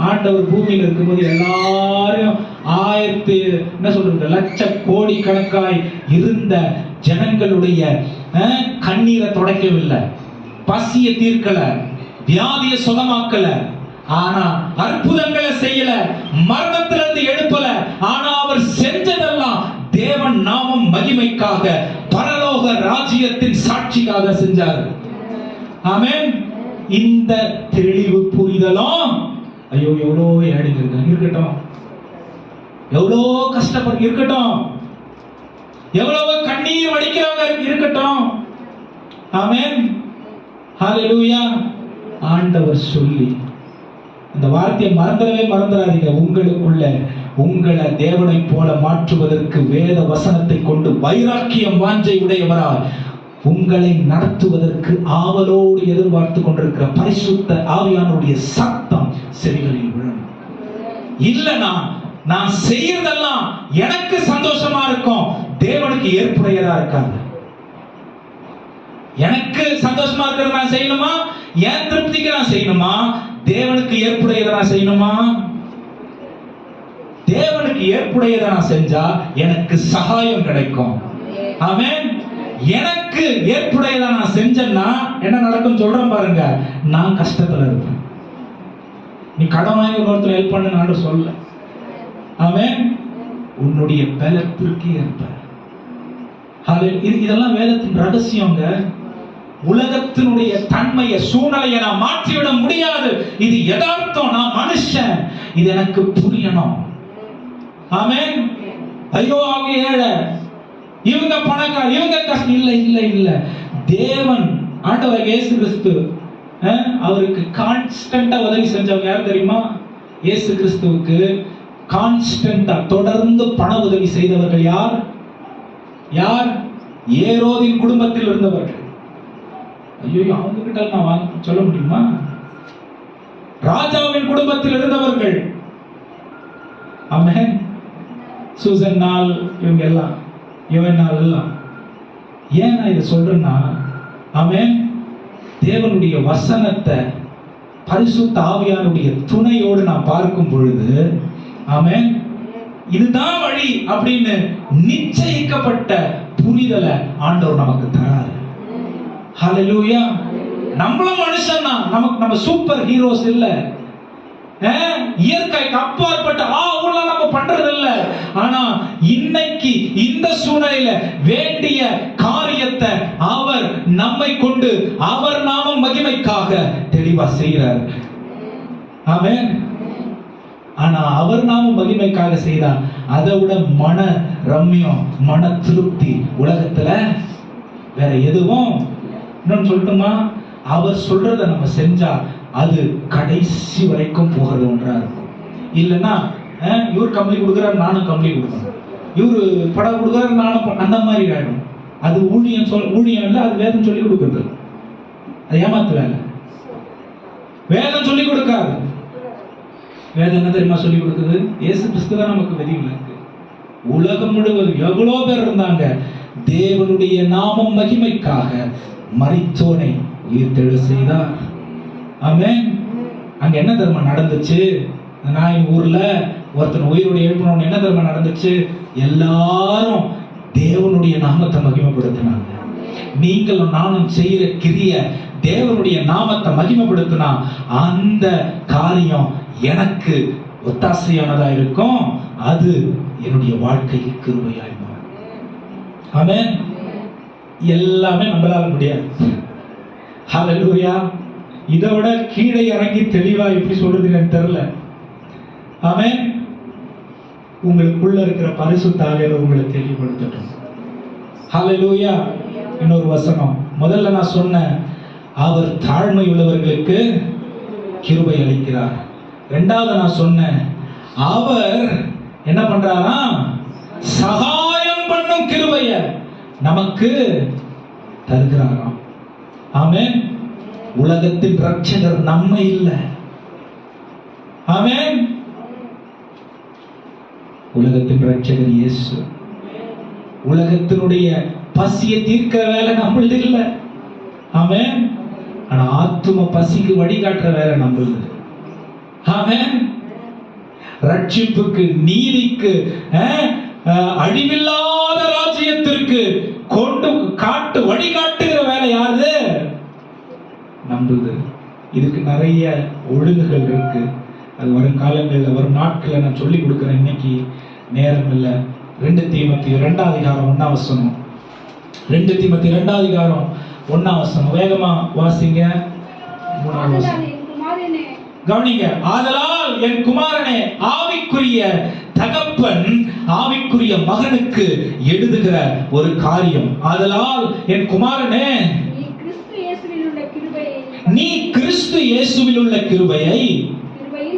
ஆண்டவர் பூமியில் இருக்கும்போது எல்லாரும் லட்ச கோடி கணக்காய் இருந்த ஜனங்களுடைய கண்ணீரை துடைக்கவில்லை, பசியை தீர்க்கல, வியாதியை சுகமாக்கல, ஆனா அற்புதங்களை செய்யல, மரணத்திலிருந்து எழுப்பல. ஆனா அவர் செஞ்சதெல்லாம் தேவன் நாமம் மகிமைக்காக, அவர் ராஜ்யத்தின் சாட்சிக்காக செஞ்சார். ஆமென். இந்த தெளிவு புரிதலும், ஐயோ எவ்வளோ ஏழைங்க இருக்கட்டும், எவ்வளோ கஷ்டப்பட்டு இருக்கட்டும், எவ்வளவு கண்ணீர் வடிக்கிறவங்க இருக்கட்டும், ஆமென், ஹல்லேலூயா, ஆண்டவர் சொல்லி அந்த வார்த்தையை மறந்துடாதீங்க. உங்களுக்குள்ள உங்களை தேவனை போல மாற்றுவதற்கு வேத வசனத்தை கொண்டு வைராக்கியம் வாஞ்சை உடையவரால் உங்களை நடத்துவதற்கு ஆவலோடு எதிர்பார்த்து கொண்டிருக்கிற பரிசுத்த ஆவியானவருடைய சத்தம் செவிகளில் விழும். இல்லனா நான் செய்யறதெல்லாம் எனக்கு சந்தோஷமா இருக்கும், தேவனுக்கு ஏற்புடையதா இருக்காது. எனக்கு சந்தோஷமா இருக்கிறத நான் செய்யணுமா, என் திருப்திக்கு நான் செய்யணுமா, தேவனுக்கு ஏற்புடையதை நான் செய்யணுமா? தேவனுக்கு ஏற்புடையதை நான் செஞ்சா எனக்கு சகாயம் கிடைக்கும். ஆமென். எனக்கு ஏற்புடையதை நான் செஞ்சேன்னா என்ன நடக்கும் சொல்றேன் பாருங்க, நான் கஷ்டத்துல இருப்பேன். நீ கடன் வாங்கி ஒருத்தர் ஹெல்ப் பண்ணு நான் சொல்ல. ஆமென். உன்னுடைய பலத்திற்கு ஏற்ப. இதெல்லாம் வேதத்தின் ரகசியங்க. உலகத்தினுடைய தன்மையை சூழ்நிலையை நான் மாற்றிவிட முடியாது. இது யதார்த்தம். நான் மனுஷன், இது எனக்கு புரியணும். ஆமென். ஐயோ அவங்க ஏழை, இவங்க பணக்கார, இவங்க கஷ்டம். இல்ல இல்ல இல்ல, தேவன் ஆண்டவர் இயேசு கிறிஸ்து அவருக்கு கான்ஸ்டன்டா உதவி செஞ்சவங்க யார் தெரியுமா? இயேசு கிறிஸ்துவுக்கு கான்ஸ்டன்டா தொடர்ந்து பண உதவி செய்தவர்கள் யார்? யார்? ஏரோதின் குடும்பத்தில் இருந்தவர்கள். ஐயோ அவங்க கிட்ட நான் சொல்ல முடியுமா? ராஜாவின் குடும்பத்தில் இருந்தவர்கள். ஆமென். சூசன் நாள், இவங்க எல்லாம், இவன் நாள் எல்லாம். ஏன் நான் இதை சொல்றேன்னா, ஆமென், தேவனுடைய வசனத்தை பரிசுத்த ஆவியானுடைய துணையோடு நான் பார்க்கும் பொழுது, ஆமென், இதுதான் வழி அப்படின்னு நிச்சயிக்கப்பட்ட புரிதலை ஆண்டவர் நமக்கு தராரு. ஹல்லேலூயா. நம்மளும் மனுஷன் தான், நம்ம சூப்பர் ஹீரோஸ் இல்ல. இயற்கைக்கு அப்பாற்பட்ட ஊர்ல நம்ம பண்றது இல்ல. ஆனா இன்னைக்கு இந்த சூழ்நிலையில வேண்டிய காரியத்தை அவர் நம்மை கொண்டு அவர் நாம மகிமைக்காக தெளிவா செய்கிறார். ஆமென். ஆனா அவர் நாம மகிமைக்காக செய்தா அதை விட மன ரம்யம், மன திருப்தி உலகத்துல வேற எதுவும். இன்னொன்னு சொல்லட்டுமா, அவர் சொல்றத நம்ம செஞ்சா அது கடைசி வரைக்கும் போகிறது ஒன்றா இருக்கும். இல்லைன்னா இவர் கம்பளி கொடுக்குறாரு நானும் கம்பளி கொடுக்கணும், இவரு படம் கொடுக்குறாரு நானும், அந்த மாதிரி ஆயிடும். அது ஊழியம் இல்லை, அது வேதம் சொல்லி கொடுக்குறது. அது ஏமாத்து வேலை. வேதம் சொல்லி கொடுக்காது. வேதம் என்ன தெரியுமா சொல்லி கொடுக்குது? இயேசு கிறிஸ்து தான் நமக்கு விதிவிலக்கு. உலகம் முழுவதும் எவ்வளோ பேர் இருந்தாங்க, தேவனுடைய நாமம் மகிமைக்காக மரித்தோனை உயிர்த்தெழ செய்தார். ஆமென். அங்க என்ன தெரியுமா நடந்துச்சு? நாயின் ஊர்ல ஒருத்தன் உயிரோடு எழுப்பினோன்னு என்ன தெரியுமா நடந்துச்சு? எல்லாரும் தேவனுடைய நாமத்தை மகிமைப்படுத்தினாங்க. நீங்களும் நானும் செய்யற கிரிய தேவனுடைய நாமத்தை மகிமைப்படுத்தினா அந்த காரியம் எனக்கு ஒத்தாசையானதா இருக்கும். அது என்னுடைய வாழ்க்கைக்கு கிருபையாய் மாறும். ஆமென். எல்லாமே நம்மளால முடியாது. ஹல்லேலூயா. இதை விட கீழே இறங்கி தெளிவா எப்படி சொல்றது எனக்கு தெரியல. ஆமென். உங்களுக்குள்ள இருக்கிற பரிசுத்த ஆவியானவர் உங்களை தெளிவுபடுத்தட்டும். ஹல்லேலூயா. இன்னொரு வசனம், முதல்ல நான் சொன்னேன், அவர் தாழ்மை உள்ளவர்களுக்கு கிருபை அளிக்கிறார். இரண்டாவது நான் சொன்னேன், அவர் என்ன பண்றாரா? சகாயம் பண்ணும் கிருபைய நமக்கு தருகிறாராம். ஆமென். உலகத்தின் ரட்சகர் நம்மை இல்லை. ஆமென். உலகத்தின் ரட்சகர் இயேசு. உலகத்தினுடைய பசியை தீர்க்கிற வேலை நம்மளது இல்லை. ஆமென். ஆனா ஆத்தும பசிக்கு வழிகாட்டுற வேலை நம்மளது. ஆமென். ரட்சிப்புக்கு, நீதிக்கு, அழிவில்லாத ராஜ்யத்திற்கு கொண்டு காட்டு வழிகாட்டுகிற வேலை யாரு? நம்மளது. இதுக்கு நிறைய ஒழுங்குகள் இருக்கு. அது வரும் காலங்களில், வரும் நாட்களில் நான் சொல்லி கொடுக்குறேன். இன்னைக்கு நேரம் இல்லை. 2 தீமோத்தேயு 2 அதிகாரம் 1 வசனம். 2 தீமோத்தேயு 2ஆம் அதிகாரம் 1ஆம் வசனம். வேகமா வாசிங்க. 3ஆம் வசனம்.
ஆதலால் என் குமாரனே,
கவனிங்க. ஆதலால் என் குமாரனே, ஆவிக்குரிய தகப்பன் ஆவிக்குரிய மகனுக்கு எழுதுகிற ஒரு காரியம். ஆதலால் என் குமாரனே,
நீ கிறிஸ்து இயேசுவில் உள்ள கிருபையை
நீ கிறிஸ்து இயேசுவில் உள்ள கிருபையில்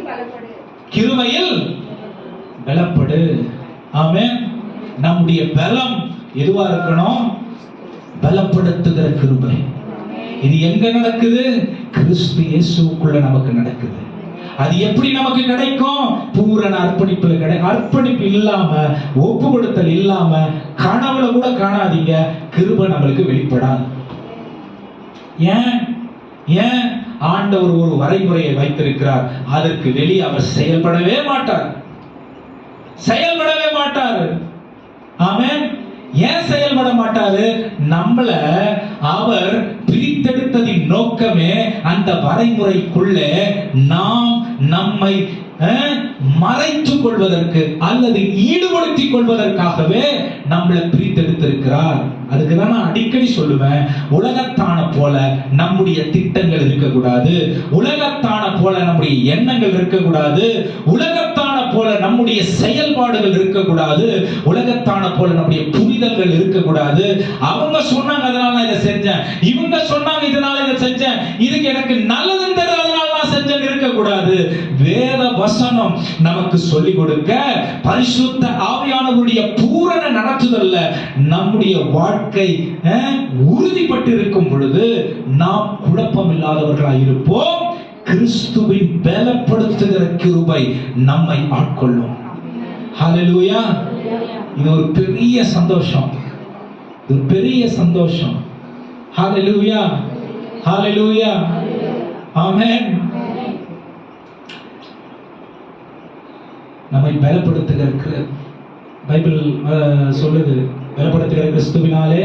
பலப்படு.
கிருபையில் பலப்படு. ஆமென். நம்முடைய பலம் எதுவா இருக்கணும்? பலப்படுத்துகிற கிருபை. இது எங்க நடக்குது? கிறிஸ்து இயேசுக்குள்ள நமக்கு நடக்குது. அது எப்படி நமக்கு கிடைக்கும்? பூரண அர்ப்பணிப்புல கிடைக்கும். அர்ப்பணிப்பு இல்லாம, ஒப்பு கொடுத்தல் இல்லாம கனவுல கூட காணாதீங்க, கிருபை நம்மளுக்கு வெளிப்படாது. ஏன்? ஏன்? ஆண்டவர் ஒரு வரைமுறையை வைத்திருக்கிறார். அதற்கு வெளியே அவர் செயல்படவே மாட்டார். செயல்படவே மாட்டார். ஆமென். ஏன் செயல்பட மாட்டாரு? நம்மள அவர் பிரித்தெடுத்ததின் நோக்கமே அந்த வரைமுறைக்குள்ளே நாம் நம்மை மறைத்துக் கொள்வதற்கு அல்லது ஈடுபடுத்திக் கொள்வதற்காகவே நம்மளை பிரித்தெடுத்திருக்கிறார். அதுக்குதான் நான் அடிக்கடி சொல்லுவேன், உலகத்தான போல நம்முடைய திட்டங்கள் இருக்கக்கூடாது, உலகத்தான போல நம்முடைய எண்ணங்கள் இருக்கக்கூடாது, உலகத்தான போல நம்முடைய செயல்பாடுகள் இருக்கக்கூடாது, உலகத்தான போல நம்முடைய புரிதல்கள் இருக்கக்கூடாது. அவங்க சொன்னாங்க அதனால நான் இதை செஞ்சேன், இவங்க சொன்னாங்க இதனால இதை செஞ்சேன், இதுக்கு எனக்கு நல்லதுன்னு தெரியும் அதனால நான் செஞ்சேன் இருக்கக்கூடாது. வேத வசனம் நமக்கு சொல்லிக் கொடுக்க பரிசுத்த ஆவியானவருடைய பூரண நடத்துதல்ல நம்முடைய வாழ்க்கை உறுதிப்பட்டு இருக்கும் பொழுது நாம் குழப்பம் இல்லாதவர்களாய் இருப்போம். கிறிஸ்துவின் பலப்படுத்துகிற கிருபை நம்மை ஆட்கொள்ளும். ஹல்லேலூயா. இது ஒரு பெரிய சந்தோஷம், இது பெரிய சந்தோஷம். ஹல்லேலூயா, ஹல்லேலூயா, ஆமென். நம்மை பலப்படுத்துகிற பைபிள் சொல்லுது, பலப்படுத்துகிற கிறிஸ்துவினாலே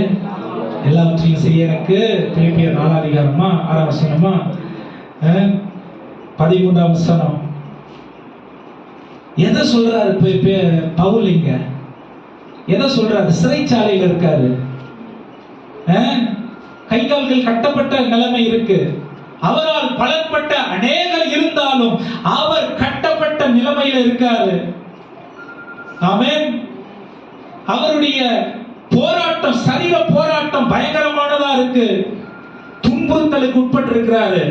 எல்லாவற்றையும் செய்ய எனக்கு. பிலிப்பியர் 4ஆம் அதிகாரமா 6ஆம் வசனமா 13ஆம் வசனம். எதை சொல்றாரு பவுல்? இங்க எதை சொல்றாரு? சிறைச்சாலையில் இருக்காரு, கை கால்கள் கட்டப்பட்ட நிலைமை இருக்கு, அவரால் பலப்பட்ட அநேகர் இருந்தாலும் அவர் கட்டப்பட்ட நிலைமையில் இருக்காரு. ஆமென். அவருடைய போராட்டம், சரீர போராட்டம் பயங்கரமானதா இருக்கு, துன்புறுத்தலுக்கு உட்பட்டு இருக்கிறாரு.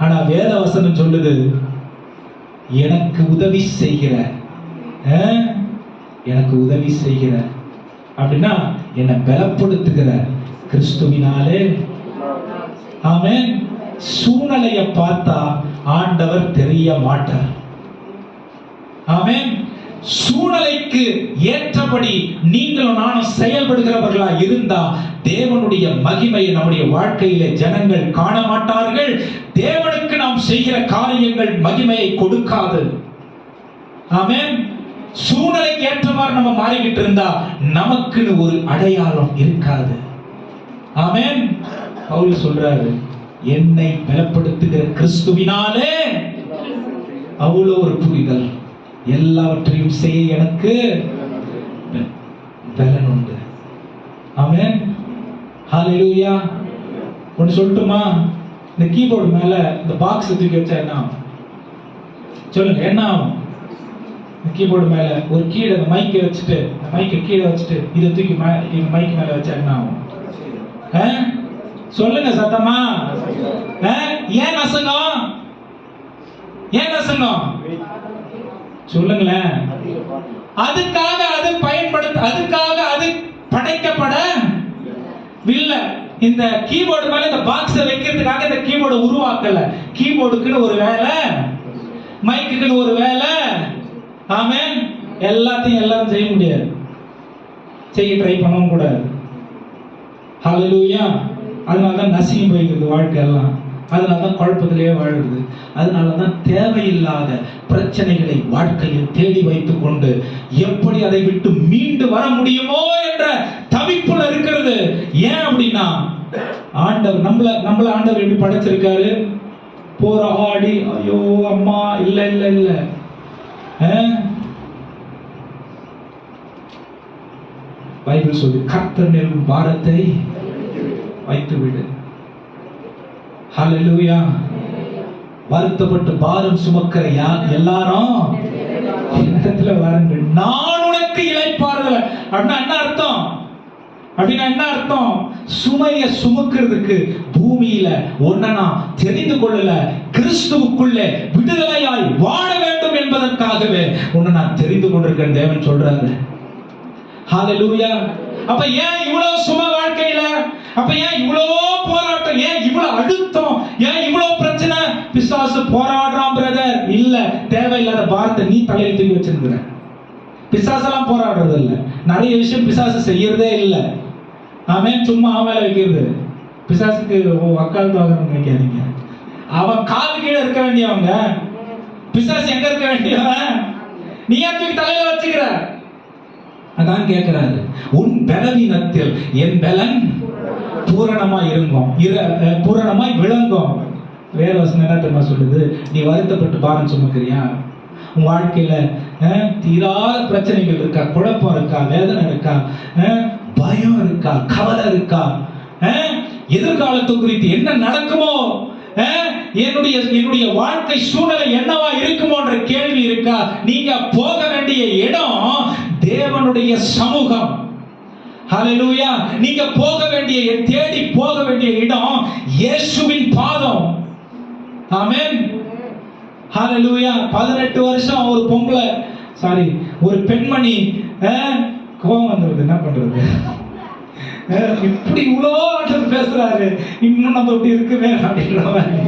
ஆனா வேத வசனம் சொல்லுது, எனக்கு உதவி செய்கிற, எனக்கு உதவி செய்கிற அப்படின்னா என்னை பலப்படுத்துகிற கிறிஸ்துவினாலே. ஆமென். சூழ்நிலையை பார்த்தா ஆண்டவர் தெரிய மாட்டார். ஆமென். சூழ்நிலைக்கு ஏற்றபடி நீங்களும் நானும் செயல்படுகிறவர்களா இருந்தா தேவனுடைய மகிமையை நம்முடைய வாழ்க்கையிலே ஜனங்கள் காண மாட்டார்கள். தேவனுக்கு நாம் செய்கிற காரியங்கள் மகிமையை கொடுக்காது. ஆமென். சூழ்நிலைக்கு ஏற்றவாறு நம்ம மாறிக்கிட்டு இருந்தா நமக்குன்னு ஒரு அடையாளம் இருக்காது. ஆமென். பவுல் சொல்றாரு, என்னை பலப்படுத்துகிற கிறிஸ்துவினாலே. அவ்வளவு ஒரு புரிதல், எல்லாவற்றையும் செய்ய எனக்கு பலன் உண்டு. ஆமென். ஹல்லேலூயா. ஒன்னு சொல்லட்டுமா? இந்த கீபோர்டு மேல இந்த பாக்ஸ் தூக்கி வச்சா என்ன ஆகும்? சொல்லுங்க, என்ன ஆகும்? கீபோர்டு மேல ஒரு கீழே இந்த மைக்கை வச்சுட்டு, மைக்கை கீழே வச்சுட்டு இதை தூக்கி மைக் மேல வச்சா என்ன ஆகும்? சொல்லுங்க சத்தமா. ஏன் நசுங்கம்? ஏன் நசுங்கம்? சொல்லுங்களேன். அதுக்காக அது அதுக்காக அது படைக்கப்படவில்லை. இந்த கீபோர்டு மேல இந்த பாக்ஸை வைக்கிறதுக்காக இந்த கீபோர்டை உருவாக்கல. கீபோர்டுக்குன்னு ஒரு வேலை, மைக்குக்குன்னு ஒரு வேலை. ஆமென். எல்லாத்தையும் எல்லாரும் செய்ய முடியாது, செய்ய ட்ரை பண்ணவும் கூடாது. ஹல்லேலூயா. அதனாலதான் நசிங்கி போய்கிறது வாழ்க்கை எல்லாம், அதனாலதான் குழப்பத்திலேயே வாழுது, அதனாலதான் தேவையில்லாத பிரச்சனைகளை வாழ்க்கையில் தேடி வைத்துக் கொண்டு எப்படி அதை விட்டு மீண்டு வர முடியுமோ என்ற தவிப்புல இருக்கிறது. ஏன் அப்படின்னா ஆண்டவர் நம்மள ஆண்டவர் எப்படி படைச்சிருக்காரு? போராடி ஐயோ அம்மா இல்ல இல்ல இல்ல பைபிள் சொல்லி கர்த்தர் மேல் உன் பாரத்தை வைத்து விடு. ஹல்லேலூயா. வருத்தப்பட்டு பாரம் சுமக்கிற எல்லாரும் இடத்துல வாருங்கள், நான் உனக்கு இளைப்பாறுதல். அப்படின்னா என்ன அர்த்தம்? அப்படின்னா என்ன அர்த்தம்? சுமையை சுமக்கிறதுக்கு பூமியில ஒன்ன நான் தெரிந்து கொள்ளல, கிறிஸ்துவுக்குள்ளே விடுதலையாய் வாழ வேண்டும் என்பதற்காகவே உன்னை நான் தெரிந்து கொண்டிருக்கேன் தேவன் சொல்றாரு. ஹல்லேலூயா. அப்ப ஏன் இவ்வளவு சும வாழ்க்கையில? அப்ப ஏன் இவ்வளவு போராட்டம்? ஏன் இவ்வளவு அழுத்தம்? ஏன் இவ்வளவு பிரச்சனை? பிசாசு போராடுறான் பிரதர். இல்ல, தேவையில்லாத பாரத்தை நீ தலையில் தூக்கி வச்சிருக்கிற. பிசாசெல்லாம் போராடுறது இல்ல, நிறைய விஷயம் பிசாசு செய்யறதே இல்ல. ஆமென். சும்மா ஆவேல வைக்கிறது. பிசாசுக்கு வக்காலத்து வாங்குறவங்க வைக்காதீங்க. அவன் கால் கீழே இருக்க வேண்டியவங்க. பிசாசு எங்க இருக்க வேண்டியவன்? நீ ஏன் தூக்கி தலையில வச்சுக்கிற? அதான் கேட்கிறாரு, உன் பலவீனத்தில் என் பலன் பூரணமாய் இருங்கும், பூரணமாய் விளங்கும். வேற வசனம் என்ன தெரியுமா சொல்லுது? நீ வருத்தப்பட்டு பாரம் சுமக்கிறியா? உன் வாழ்க்கையில தீராத பிரச்சனைகள் இருக்கா? குழப்பம் இருக்கா? வேதனை இருக்கா? பயம் இருக்கா? கவலை இருக்கா? எதிர்காலத்தை குறித்து என்ன நடக்குமோ, என்னுடைய வாழ்க்கை சூழ்நிலை என்னவா இருக்குமோன்ற கேள்வி இருக்கா? நீங்க போக வேண்டிய இடம் தேவனுடைய சமூகம். ஹல்லேலூயா. நீங்க போக வேண்டிய, தேடி போக வேண்டிய இடம் இயேசுவின் பாதம். ஆமென். ஹல்லேலூயா. 18 வருஷம் ஒரு பெண்மணி கோபம் வந்துருது. என்ன பண்றது? இப்படி இவ்வளோ பேசுறாரு, இன்னும் நம்ம இப்படி இருக்குமே அப்படின்ற மாதிரி.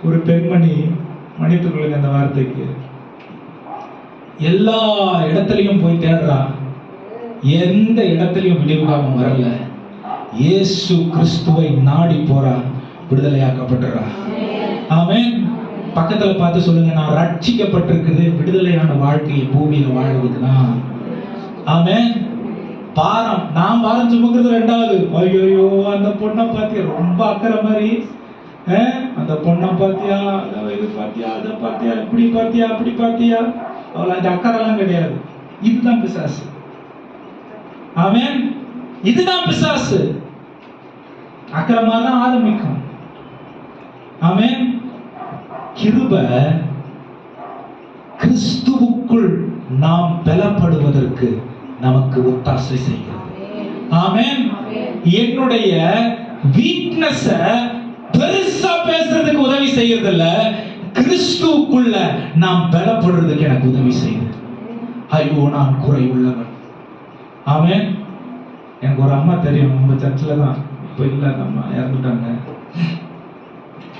ஒரு பெண்மணி, மன்னித்துக் கொள்ளுங்க அந்த வார்த்தைக்கு, எல்லா இடத்துலையும் போய் தேடுறா, எந்த இடத்துலையும் விடுவிக்காம வரல. இயேசு கிறிஸ்துவை நாடி போறா, விடுதலையாக்கப்பட்டுறா. ஆமென். பக்கத்துல பார்த்து சொல்லுங்க, நான் ரட்சிக்கப்பட்டிருக்குது விடுதலையான வாழ்க்கையை பூமியில வாழ்றதுக்குதான். ஆமென். பாரம், நான் பாரம் சுமக்கிறது ரெண்டாவது. ஐயோ, அந்த பொண்ணை பாத்தியா, ரொம்ப அக்கறை மாதிரி. அந்த பொண்ணை பாத்தியா, இது பாத்தியா, அதை பாத்தியா, இப்படி பாத்தியா, அப்படி பாத்தியா, அவள் அந்த அக்கறைலாம் கிடையாது. இதுதான் பிசாசு. ஆமென். இதுதான் பிசாசு. அக்கறைமா தான் ஆரம்பிக்கும். ஆமென். கிருபை கிறிஸ்துவுக்குள் நாம் பலப்படுவதற்கு நமக்கு ஒத்தாசை செய்கிறது. ஆமென். என்னுடைய வீக்னஸ் பெருசா பேசுறதுக்கு உதவி செய்யறது இல்ல, கிறிஸ்துவுக்குள்ள நாம் பலப்படுறதுக்கு எனக்கு உதவி செய்யுது. ஐயோ, நான் குறை உள்ளவன். ஆமென். எனக்கு ஒரு அம்மா தெரியும், நம்ம சர்ச்சில் தான், இப்போ இல்லை, அந்த அம்மா இறந்துட்டாங்க.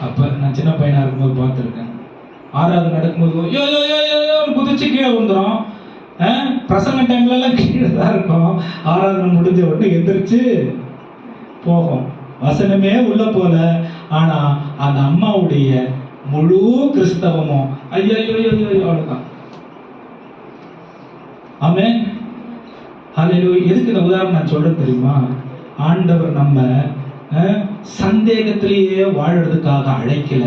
அப்ப நான் சின்ன பையனா இருக்கும்போது பார்த்துருக்கேன். 6வது நடக்கும்போது யோ யோ யோ யோ குதிச்சு கீழே விழுந்துரும். பிரசங்க டைம்ல எல்லாம் கீழே தான் இருக்கும். 6வது முடிஞ்ச உடனே எந்திரிச்சு போகும். வசனமே உள்ள போல. ஆனா அந்த அம்மாவுடைய முழு கிறிஸ்தவமும் ஐயோ அவ்வளவுதான். ஆமென். ஹல்லேலூயா. எதுக்கு இந்த உதாரணம் நான் சொல்றேன் தெரியுமா? ஆண்டவர் நம்ம சந்தேகத்திலேயே வாழறதுக்காக அழைக்கல,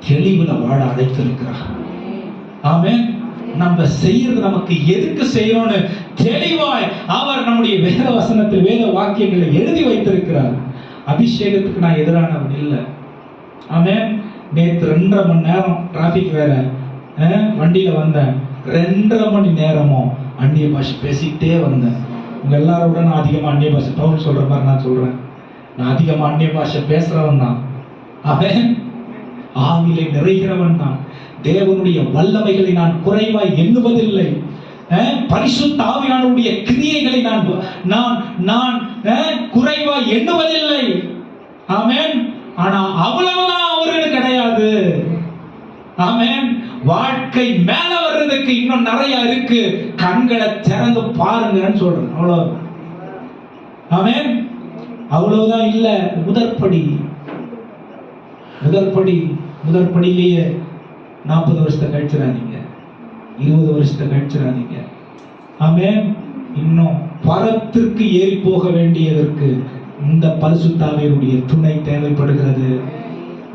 தெளிவுல வாழ அழைத்திருக்கிறார். ஆமென். நம்ம செய்யறது நமக்கு எதுக்கு செய்யணும்னு தெளிவாய் அவர் நம்முடைய வேத வசனத்தில், வேத வாக்கியங்களை எழுதி வைத்திருக்கிறார். அபிஷேகத்துக்கு நான் எதிரானவன் இல்லை. ஆமென். நேற்று 2.5 மணி நேரம் டிராபிக் வேற, வண்டியில வந்தேன். 2.5 மணி நேரமும் அந்நிய பாஷை பேசிக்கிட்டே வந்தேன். உங்க எல்லாரோட நான் அதிகமா அந்நிய பாஷை, பவுல் சொல்ற மாதிரி நான் சொல்றேன், நான் அதிகமா அந்நிய பாஷை பேசுறவன் தான். அவன் ஆவிலே நிறைகிறவன் தான். தேவனுடைய வல்லமைகளை நான் குறைவாய் எண்ணுவதில்லை. பரிசுத்த ஆவியானவருடைய கிரியைகளை நான் குறைவாய் எண்ணுவதில்லை. ஆமென். ஆனா அவ்வளவுதான் அவருக்கு கிடையாது. ஆமென். வாழ்க்கை மேல வர்றதுக்கு இன்னும் நிறைய இருக்கு. கண்களை திறந்து பாருங்கன்னு சொல்றேன். அவ்வளவு. ஆமென். அவ்வளவுதான் இல்ல. முதற்படியிலேயே 40 வருஷத்தை கழிச்சிடாதீங்க, 20 வருஷத்தை கழிச்சிடாதீங்க. ஆமென். இன்னும் பரத்திற்கு ஏறி போக வேண்டியதற்கு இந்த பரிசுத்த ஆவியானவருடைய துணை தேவைப்படுகிறது.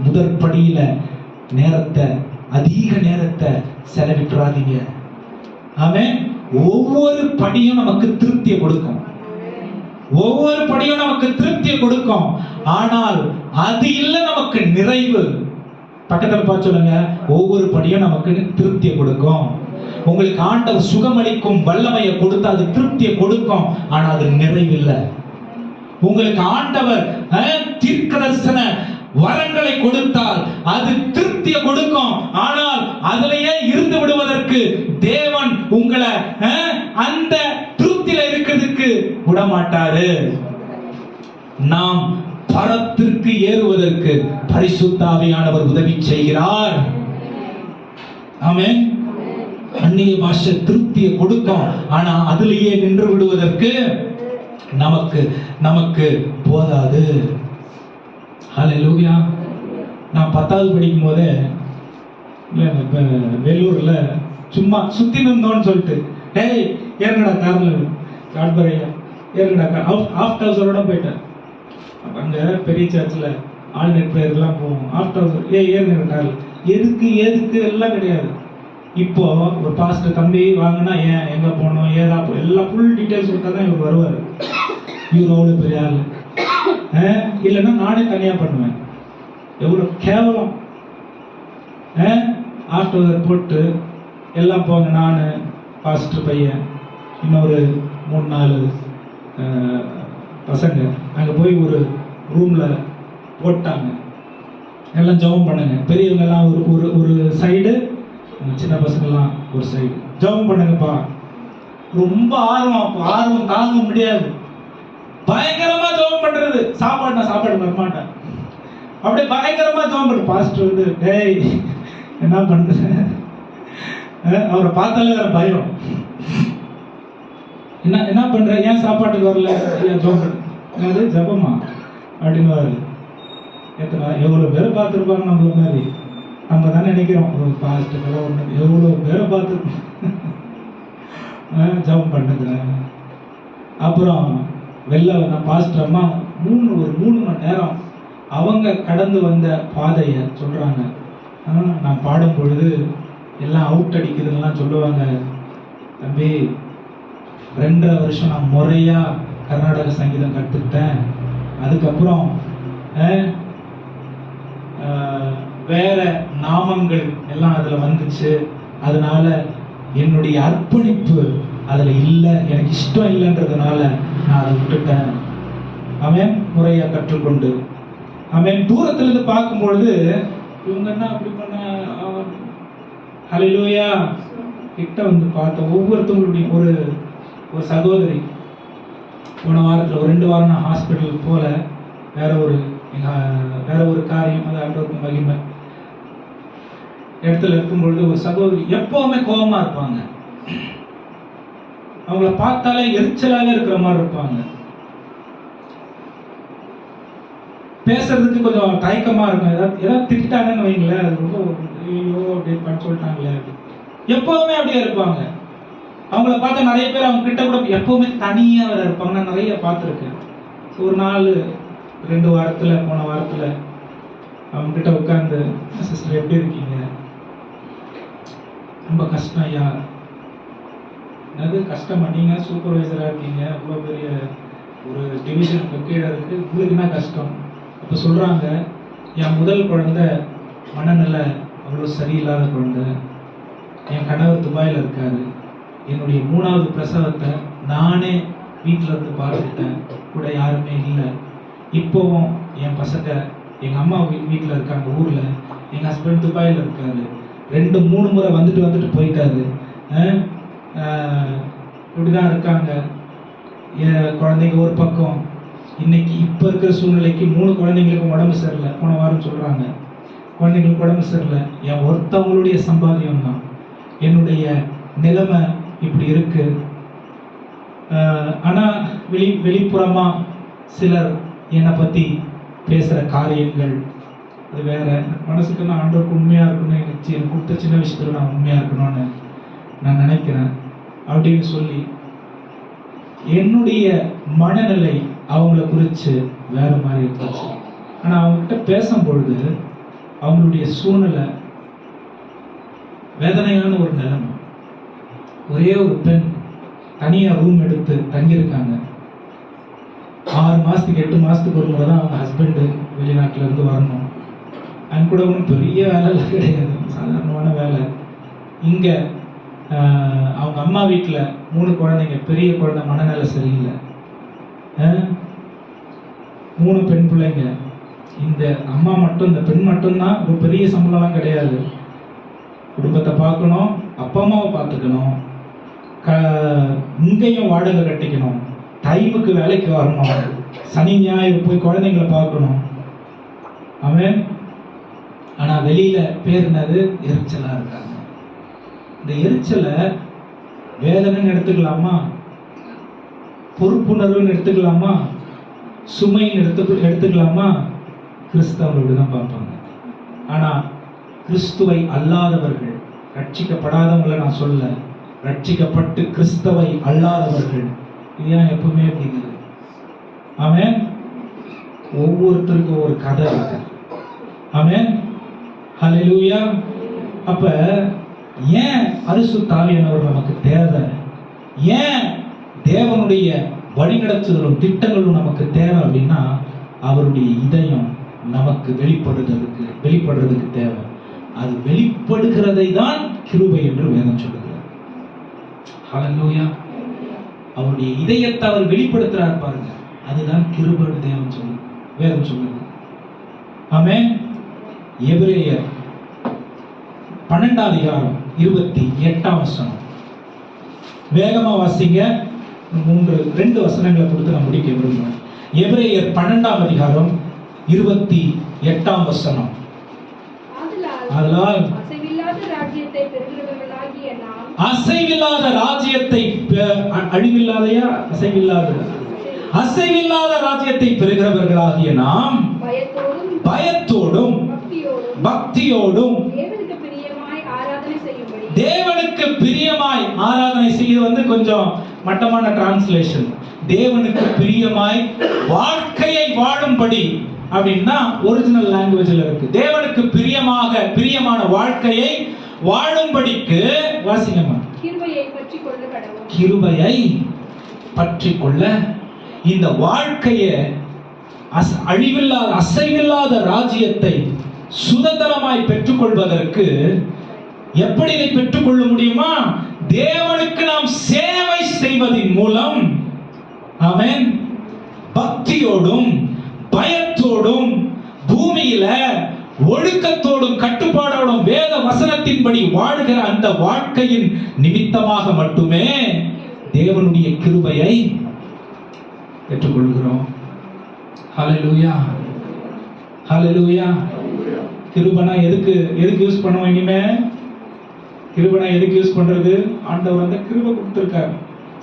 முதற்படியில அதிக நேரத்தை செலவிட்டுறாதீங்க. ஆமென். ஒவ்வொரு படியும் நமக்கு திருப்தியை கொடுக்கும். ஒவ்வொரு படியும் நமக்கு திருப்தியை கொடுக்கும். ஆனால் அது இல்ல நமக்கு நிறைவு. பக்கத்துல பார்த்து சொல்லுங்க, ஒவ்வொரு படியும் நமக்கு திருப்தியை கொடுக்கும். உங்களுக்கு ஆண்டவர் சுகமளிக்கும் வல்லமையை கொடுத்து அது திருப்தியை கொடுக்கும். ஆனா அது நிறைவு இல்லை. உங்களுக்கு ஆண்டவர் தீர்க்கதரிசன வரங்களை கொடுத்தால் அது திருப்தியை கொடுக்கும். ஆனால் அதிலேயே இருந்து விடுவதற்கு தேவன் உங்களை அந்த திருப்தியில இருக்கிறதுக்கு விடமாட்டாரு. நாம் பரத்திற்கு ஏறுவதற்கு பரிசுத்த ஆவியானவர் உதவி செய்கிறார். ஆமென். அந்நிய பாஷை திருப்தியை கொடுக்கும். ஆனா அதிலேயே நின்று விடுவதற்கு நமக்கு போதாது. ஹல்லேலூயா. நான் 10வது படிக்கும் போதே வெள்ளூர்ல சும்மா சுத்தி நின்றோன்னு சொல்லிட்டு, டேய் ஏறுங்கடா கார்ல, காட்பரையா ஏறுங்கடா, ஆஃப்ட் ஹவுஸரோட போயிட்டேன். அங்க பெரிய சர்ச்சில் ஆல்நெட் பிரேயர்லாம் போவோம். ஆஃப்ட் ஹவுஸ் ஏறுங்க கார்ல. எதுக்கு எல்லாம் கிடையாது. இப்போ ஒரு பாஸ்டர் தம்பி வாங்கினா ஏன் எங்க போனோம் ஏதா எல்லாம் ஃபுல் டீட்டெயில்ஸ் கொடுத்தா தான் இவர் வருவார். இவர் அவ்வளோ பெரிய ஆள். இல்லைன்னா நானே தனியாக பண்ணுவேன். எவ்வளோ கேவலம். ஆஃப்டர் போட்டு எல்லாம் போங்க, நான் பாஸ்டர் பையன் இன்னொரு 3-4 பசங்க அங்கே போய் ஒரு ரூமில் போட்டாங்க. எல்லாம் ஜெபம் பண்ணுங்க. பெரியவங்கெல்லாம் ஒரு சைடு, சின்ன பசங்கள்லாம் ஒரு சைடு. ஜெபம் பண்ணுங்கப்பா. ரொம்ப ஆர்வம் தாங்க முடியாது. பயங்கரமா ஜெபம் பண்றது. சாப்பாடு வரமாட்டேன். அப்படியே பயங்கரமா ஜெபம் பண்ற பாஸ்டர் வந்து, டேய் என்ன பண்ற? அவரை பார்த்தாலே வேற பயம். என்ன பண்ற? ஏன் சாப்பாட்டுக்கு வரல? ஜெபம் ஜெபமா அப்படின்னு வருது. எவ்வளவு பேரை பார்த்துருப்பாங்க நம்மள மாதிரி. நம்ம தான் நினைக்கிறோம் ஒரு பாஸ்டர் ஒன்று எவ்வளோ பேரை பார்த்துருக்கோம் ஜெபம் பண்ணுறேன். அப்புறம் வெளில நான் பாஸ்டர் அம்மா ஒரு 3 மணி நேரம் அவங்க கடந்து வந்த பாதையை சொல்கிறாங்க. நான் பாடும் பொழுது எல்லாம் அவுட் அடிக்குதுன்னெலாம் சொல்லுவாங்க. தம்பி 2.5 வருஷம் நான் முறையாக கர்நாடக சங்கீதம் கற்றுக்கிட்டேன். அதுக்கப்புறம் வேற நாமங்கள் எல்லாம் அதில் வந்துச்சு. அதனால என்னுடைய அர்ப்பணிப்பு அதில் இல்லை, எனக்கு இஷ்டம் இல்லைன்றதுனால நான் அதை விட்டுட்டேன். அவன் முறையா கற்றுக்கொண்டு அவன் தூரத்திலிருந்து பார்க்கும்பொழுது இவங்க என்ன அப்படி பண்ண, ஹல்லேலூயா. கிட்ட வந்து பார்த்த ஒவ்வொருத்தவங்களுடைய ஒரு சகோதரி போன வாரத்தில் ஒரு 2 வாரம் நான் ஹாஸ்பிட்டலுக்கு போல வேற ஒரு காரியம், அது ஆண்டவருக்கு மகிமை இடத்துல இருக்கும்பொழுது ஒரு சகோதரி எப்பவுமே கோபமா இருப்பாங்க. அவங்கள பார்த்தாலே எரிச்சலாக இருக்கிற மாதிரி இருப்பாங்க. பேசுறதுக்கு கொஞ்சம் தயக்கமா இருக்கும். ஏதாவது திட்டாங்கன்னு வைங்களேன், அது ரொம்ப ஐயோ அப்படின்னு சொல்லிட்டாங்களே. எப்பவுமே அப்படியே இருப்பாங்க. அவங்கள பார்த்தா நிறைய பேர் அவங்க கிட்ட கூட எப்பவுமே தனியா வேற இருப்பாங்க. நான் நிறைய பார்த்துருக்கேன். ஒரு நாள் 2 வாரத்துல போன வாரத்துல அவங்க கிட்ட உட்கார்ந்து, சிஸ்டர் எப்படி இருக்கீங்க? ரொம்ப கஷ்டம் ஐயா. அது கஷ்டமா? நீங்க சூப்பர்வைசரா இருக்கீங்க, அவ்வளோ பெரிய ஒரு டிவிஷன் கீழே இருக்கு, உங்களுக்கு என்ன கஷ்டம்? அப்போ சொல்றாங்க, என் முதல் குழந்தை மனநிலை அவ்வளோ சரியில்லாத குழந்தை. என் கணவர் துபாயில் இருக்காரு. என்னுடைய 3வது பிரசவத்தை நானே வீட்டில் இருந்து பார்த்துக்கிட்டேன், கூட யாருமே இல்லை. இப்போவும் என் பசங்க எங்கள் அம்மா வீட்டில் இருக்காங்க ஊரில். எங்கள் ஹஸ்பண்ட் துபாயில் இருக்காரு. 2-3 முறை வந்துட்டு போயிட்டாரு. இப்படிதான் இருக்காங்க. என் குழந்தைங்க ஒரு பக்கம். இன்னைக்கு இப்போ இருக்கிற சூழ்நிலைக்கு 3 குழந்தைங்களுக்கும் உடம்பு சரியில்லை. போன வாரம் சொல்கிறாங்க குழந்தைங்களுக்கு உடம்பு சரியில்லை. என் ஒருத்தவங்களுடைய சம்பாதியம் தான். என்னுடைய நிலைமை இப்படி இருக்கு. ஆனால் வெளிப்புறமா சிலர் என்னை பற்றி பேசுகிற காரியங்கள் அது வேற. மனசுக்கு நான் ஆண்டவருக்கு உண்மையாக இருக்கணும், எனக்கு கொடுத்த சின்ன விஷயத்தில் நான் உண்மையாக இருக்கணும்னு நான் நினைக்கிறேன் அப்படின்னு சொல்லி என்னுடைய மனநிலை அவங்கள குறித்து வேற மாதிரி இருந்துச்சு. ஆனால் அவங்ககிட்ட பேசும்பொழுது அவங்களுடைய சூழ்நிலை வேதனையான ஒரு நிலைமை. ஒரே ஒரு பெண் தனியாக ரூம் எடுத்து தங்கியிருக்காங்க. 6 மாசத்துக்கு 8 மாசத்துக்கு ஒரு முறை தான் அவங்க ஹஸ்பண்டு வெளிநாட்டுல இருந்து வரணும். அங்க கூட ஒன்றும் பெரிய வேலைலாம் கிடையாது, சாதாரணமான வேலை. இங்க அவங்க அம்மா வீட்டுல 3 குழந்தைங்க, பெரிய குழந்தை மனநிலை சரியில்லை, 3 பெண் பிள்ளைங்க. இந்த அம்மா மட்டும், இந்த பெண் மட்டும்தான், ஒரு பெரிய சம்பளம்லாம் கிடையாது. குடும்பத்தை பார்க்கணும், அப்பா அம்மாவை பார்த்துக்கணும், இங்கேயும் வாடகை கட்டிக்கணும், டைமுக்கு வேலைக்கு வரணும், சனி ஞாயிறு போய் குழந்தைங்களை பார்க்கணும். அவன் ஆனா வெளியில பேர் என்னது, எரிச்சலா இருக்காங்க. இந்த எரிச்சலை வேதனைன்னு எடுத்துக்கலாமா, பொறுப்புணர்வுன்னு எடுத்துக்கலாமா, சுமைன்னு எடுத்துக்கலாமா? கிறிஸ்தவர்கள் தான் பார்ப்பாங்க. ஆனா கிறிஸ்துவை அல்லாதவர்கள், ரட்சிக்கப்படாதவங்களை நான் சொல்ல, ரட்சிக்கப்பட்டு கிறிஸ்தவை அல்லாதவர்கள், இது ஏன் எப்பவுமே அப்படிங்குது? ஆமென். ஒவ்வொருத்தருக்கும் ஒரு கதை இருக்கு. ஆமென், ஹல்லேலூயா. அப்ப ஏன் பரிசுத்த ஆவியானவர் நமக்கு தேவை? ஏன் தேவனுடைய வழிநடத்துதலும் திட்டங்களும் நமக்கு தேவை அப்படின்னா, அவருடைய இதயம் நமக்கு வெளிப்படுறதுக்கு தேவை. அது வெளிப்படுகிறதை தான் கிருபை என்று வேதம் சொல்லுகிறார். ஹல்லேலூயா. அவருடைய இதயத்தை அவர் வெளிப்படுத்துறார் பாருங்க, அதுதான் கிருபைன்னு வேதம் சொல்லுது. ஆமென். எபிரேயர் 12 அதிகாரம் 28 வசனம். வேகமா வாசிங்க, 2 வசனங்களை கொடுத்து நான் முடிக்க விரும்புகிறேன். எபிரேயர் 12 அதிகாரம் 28 வசனம். ஆதலால் அசைவில்லாத ராஜ்யத்தை பெறுகிறவர்களாகிய நாம், அசைவில்லாத ராஜ்யத்தை, அசைவில்லாத ராஜ்யத்தை பெறுகிறவர்களாகிய நாம் பயத்தோடும் பக்தியோடும் தேவனுக்கு பிரியமாய் ஆராதனை செய்ய கொஞ்சம் மட்டமான டிரான்ஸ்லேஷன். தேவனுக்கு பிரியமாய் வாழ்க்கையை வாழும்படி அப்படின்னா ஒரிஜினல் லாங்குவேஜ்ல இருக்கு. தேவனுக்கு பிரியமான வாழ்க்கையை வாழும்படிக்கு வாசிங்கம்மா. கிருபையை பற்றி கொள்ள இந்த வாழ்க்கையை, அழிவில்லாத அசைவில்லாத ராஜ்யத்தை சுதந்திரமாய் பெற்றுக்கொள்வதற்கு எப்படி இதை பெற்றுக்கொள்ள முடியுமா? தேவனுக்கு நாம் சேவை செய்வதின் மூலம். ஆமென். பக்தியோடும் பயத்தோடும் பூமியில ஒழுக்கத்தோடும் கட்டுப்பாடோடும் வேத வசனத்தின்படி வாழ்கிற அந்த வாழ்க்கையின் நிமித்தமாக மட்டுமே தேவனுடைய கிருபையை பெற்றுக்கொள்கிறோம். ஹல்லேலூயா, ஹல்லேலூயா. கிருபைனா எதுக்கு யூஸ் பண்ணுவோம்? இனிமே கிருபைனா எதுக்கு யூஸ் பண்றது? ஆண்டவர் கிருபை கொடுத்திருக்காரு,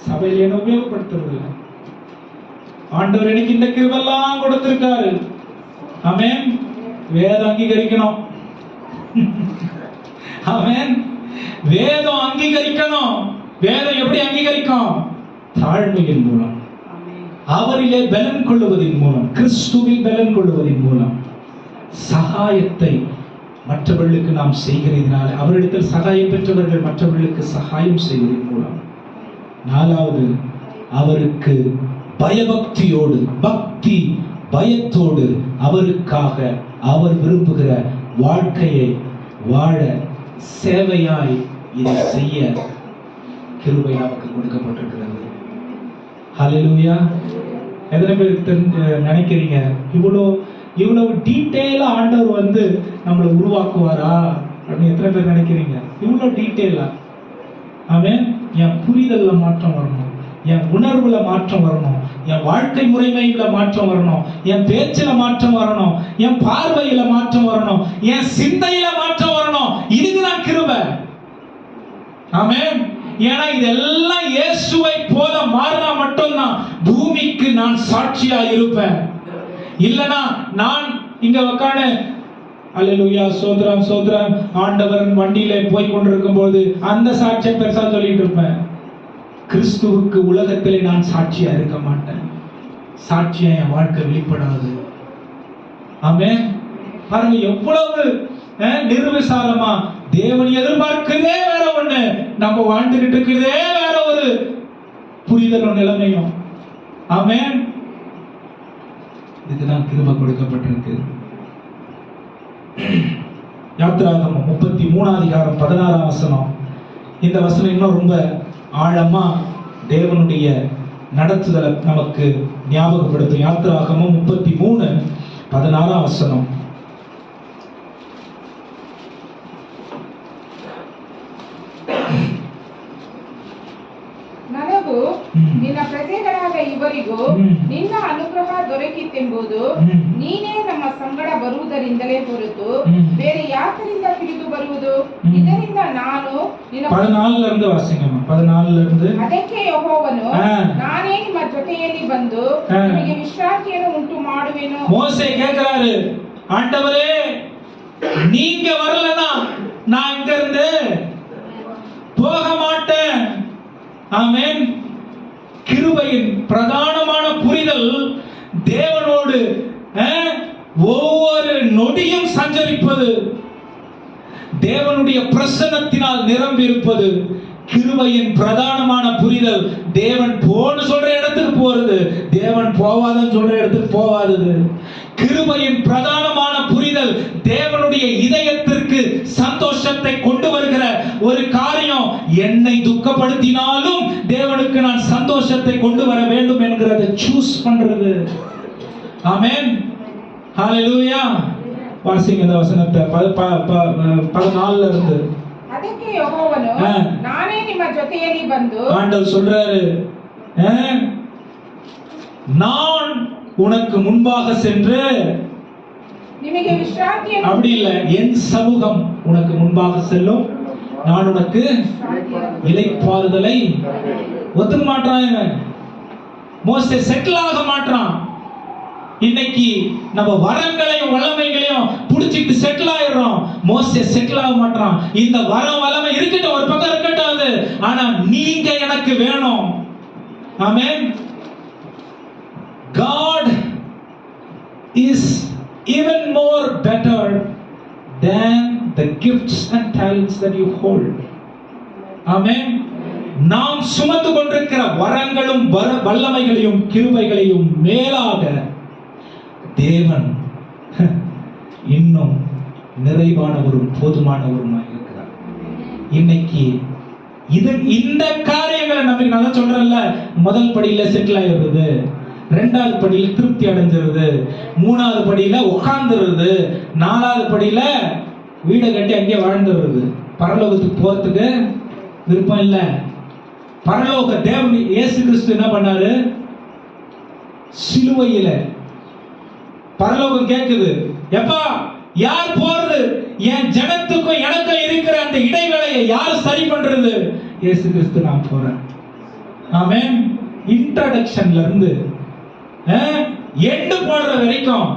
சபையில என்ன உபயோகப்படுத்துறது? ஆண்டவர் எனக்கு இந்த கிருபெல்லாம் கொடுத்திருக்காரு. ஆமென். வேதம் அங்கீகரிக்கணும். ஆமென். வேதம் அங்கீகரிக்கணும். வேதம் எப்படி அங்கீகரிக்கும்? தாழ்மையின் மூலம், அவரிலே பலன் கொள்ளுவதின் மூலம், கிறிஸ்துவில் பலன் கொள்ளுவதின் மூலம், சகாயத்தை மற்றவர்களுக்கு நாம் செய்கிறதினால, அவரிடத்தில் சகாயம் பெற்றவர்கள் மற்றவர்களுக்கு சகாயம் செய்வதன் மூலம். 4வது, அவருக்கு பயபக்தியோடு, பயத்தோடு அவருக்காக அவர் விரும்புகிற வாழ்க்கையை வாழ, சேவையாய் இதை செய்ய கிருபை நமக்கு கொடுக்கப்பட்டிருக்கிறது. ஹல்லேலூயா. எத்தனை பேர் நினைக்கிறீங்க இவ்வளவு டீட்டெயிலா ஆண்டவர் நம்மளை உருவாக்குவாரா அப்படின்னு எத்தனை பேர் நினைக்கிறீங்க? இவ்வளவு டீட்டெயிலா. ஆமென். என் புரிதல்ல மாற்றம் வரணும், என் உணர்வுல மாற்றம் வரணும், என் வாழ்க்கை முறைமையில மாற்றம் வரணும், என் பேச்சில மாற்றம் வரணும், என் பார்வையில மாற்றம் வரணும், என் சிந்தையில மாற்றம் வரணும். இதுதான் கிருபை. ஆமென். ஏன்னா இதெல்லாம் இயேசுவை போல மாறினா மட்டும்தான் பூமிக்கு நான் சாட்சியா இருப்பேன். இல்லனா நான் இங்க உட்கார்ந்து அல்லேலூயா சோத்ரம் சோத்ரம் ஆண்டவரின் வண்டியில போய் கொண்டிருக்கும் போது அந்த சாட்சியை பெருசா சொல்லிட்டு இருப்பேன். கிறிஸ்துவுக்கு உலகத்திலே நான் சாட்சியா இருக்க மாட்டேன். சாட்சியா என் வாழ்க்கை வெளிப்படாது. ஆமென். பாருங்க எவ்வளவு நிர்விசாரமா தேவன் எதிர்பார்க்கிறதே வேற ஒண்ணு, நம்ம வாழ்ந்துகிட்டு இருக்கிறதே வேற ஒரு புரிதலும் நிலைமையும். ஆமென். இதுதான் கிருபை கொடுக்கப்பட்டிருக்கு. யாத்திராகமம் 33 அதிகாரம் 16 வசனம். இந்த வசனம் இன்னும் ரொம்ப ஆழமா தேவனுடைய நடத்துதலை நமக்கு ஞாபகப்படுத்தும். யாத்திராகமம் 33:16 வசனம்.
ನನಗೂ ನಿನ್ನ ಪ್ರಜೆಗಳಾದ ಇವರಿಗೂ ನಿನ್ನ ಅನುಗ್ರಹ ದೊರಕಿತೆಂಬುದು ನೀನೇ ನಮ್ಮ ಸಂಗಡ ಬರುವುದರಿಂದಲೇ ಹೊರತು ಬೇರೆ ಯಾತರಿಂದ ತಿಳಿದು ಬರುವುದು? ಇದರಿಂದ ನಾನು ನಿನ್ನ
14 இருந்து வாசிங்கம்மா. 14 இருந்து.
ಅದಕ್ಕೆ ಯೆಹೋವನು ನಾನೇ ನಿಮ್ಮ ಜೊತೆಯಲ್ಲಿ ಬಂದು ನಿಮಗೆ ವಿಶ್ರಾಂತಿಯನ್ನು ಉಂಟು ಮಾಡುವೆನು.
மோசே கேக்குறாரு, ஆண்டவரே நீங்க வரலனா நான் இங்க இருந்து போக மாட்டேன். ஆமென். கிருபையின் பிரதானமான புரிதல் தேவனோடு ஒவ்வொரு நொடியும் சஞ்சரிப்பது, தேவனுடைய பிரசன்னத்தினால் நிரம்பி இருப்பது. கிருபையின் பிரதானமான புரிதல் தேவன் போன்னு சொல்ற இடத்துக்கு போறது, தேவன் போவாதன்னு சொல்ற இடத்துக்கு போவாதது. கிருபையின் பிரதானமான புரிதல் தேவனுடைய இதயத்திற்கு சந்தோஷத்தை கொண்டு வருகிற ஒரு காரியம். என்னை துக்கப்படுத்தினாலும் தேவனுக்கு நான் சந்தோஷத்தை கொண்டு வர வேண்டும் என்கிறதை சூஸ் பண்றது. ஆமென். ஹalleluya. வாசிங்க இந்த வசனத்தை 14 இருந்து.
ಅದಕ್ಕೆ ಯೆಹೋವನು ನಾನೇ ನಿಮ್ಮ ಜೊತೆಯಲ್ಲಿ ಬಂದು,
ஆண்டவர் சொல்றாரு, நான் உனக்கு முன்பாக சென்று,
ನಿಮಗೆ ವಿಶ್ರಾಂತಿಯನ್ನು,
அப்படி இல்ல, என் சமூகம் உனக்கு முன்பாக செல்லும், நான் உனக்கு இளைப்பாறுதலை. ஒத்துக்க மாட்டான் இவன். மோசே செட்டில் ஆக மாட்டான். இன்னைக்கு நம்ம வரங்களையும் வல்லமைகளையும் புடிச்சிட்டு செட்டில் ஆயிடுறோம். மோசே செட்டில் ஆக மாட்டான். இந்த வரம் வல்லமை இருக்கட்டும், ஒரு பக்கம் இருக்கட்டும் அது, ஆனா நீங்க எனக்கு வேணும். ஆமென். God is even more better than the gifts and talents that you hold. ஆமென். நாம் சுமந்து கொண்டிருக்கிற வரங்களும் வல்லமைகளையும் கிருபைகளையும் மேலாக தேவன் இன்னும் நிறைவானவரும் போதுமானவருமாய் இருக்கிறார். இன்னைக்கு இந்த காரியங்களை நம்பி நான் சொல்றேன்ல, முதல் படியில செட்டில் ஆயிடுறது, 2வது படியில திருப்தி அடைஞ்சிருது, 3வது படியில உட்கார்ந்துருது, 4வது படியில வீடை கட்டி அங்கே வாழ்ந்துருது. பரலோகத்துக்கு போறதுக்கு விருப்பம் இல்லை. பரலோக தேவன் இயேசு கிறிஸ்து என்ன பண்ணாரு? சிலுவையில பரலோகம் கேக்குது, எப்பா யார் போறது? என் ஜனத்துக்கும் எனக்கும் இருக்கிற அந்த இடைவேளையை யார் சரி பண்றது? இயேசு கிறிஸ்து, நான் போறேன். ஆமென். இன்ட்ரோடக்ஷன்ல இருந்து எண்டு போடுற வரைக்கும்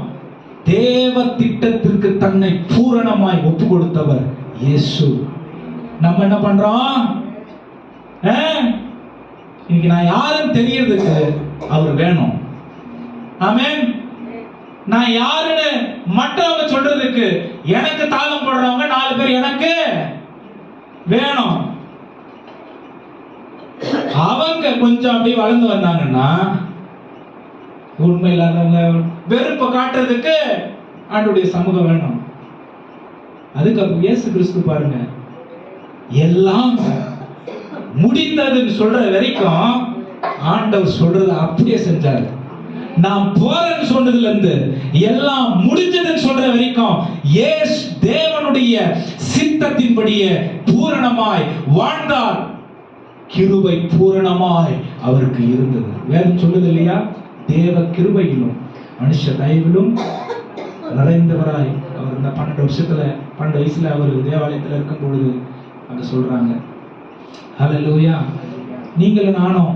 தேவ திட்டத்திற்கு தன்னை பூரணமாய் ஒப்பு கொடுத்தவர் இயேசு. நம்ம என்ன பண்றோம்? இன்னைக்கு நான் யாருன்னு தெரியறதுக்கு அவர் வேணும். ஆமென். நான் யாருன்னு மற்றவங்க சொல்றதுக்கு எனக்கு தாளம் போடுறவங்க 4 பேர் எனக்கு வேணும். அவங்க கொஞ்சம் அப்படியே வளர்ந்து வந்தாங்கன்னா, உண்மை இல்லாதவங்க வெறுப்பை காட்டுறதுக்கு ஆண்டவருடைய சமூகம் வேணும். அதுக்கு இயேசு கிறிஸ்து பாருங்க, எல்லாம் முடிந்ததுன்னு சொல்ற வரைக்கும் ஆண்டவர் சொல்றதை அப்படியே செஞ்சாரு. நான் போறேன்னு சொன்னதுல இருந்து எல்லாம் முடிஞ்சதுன்னு சொல்ற வரைக்கும் தேவனுடைய சித்தத்தின்படியே பூரணமாய் வாழ்ந்தார். கிருபை பூரணமாய் அவருக்கு இருந்தது. வேதம் சொல்லுது இல்லையா? தேவ கிருபையிலும் மனுஷ தயவிலும் நிறைந்தவராய் அவர் இந்த 12 வயசுல அவர் தேவாலயத்தில் இருக்கும் பொழுது அங்க சொல்றாங்க. ஹல்லேலூயா. நீங்களும் நானும்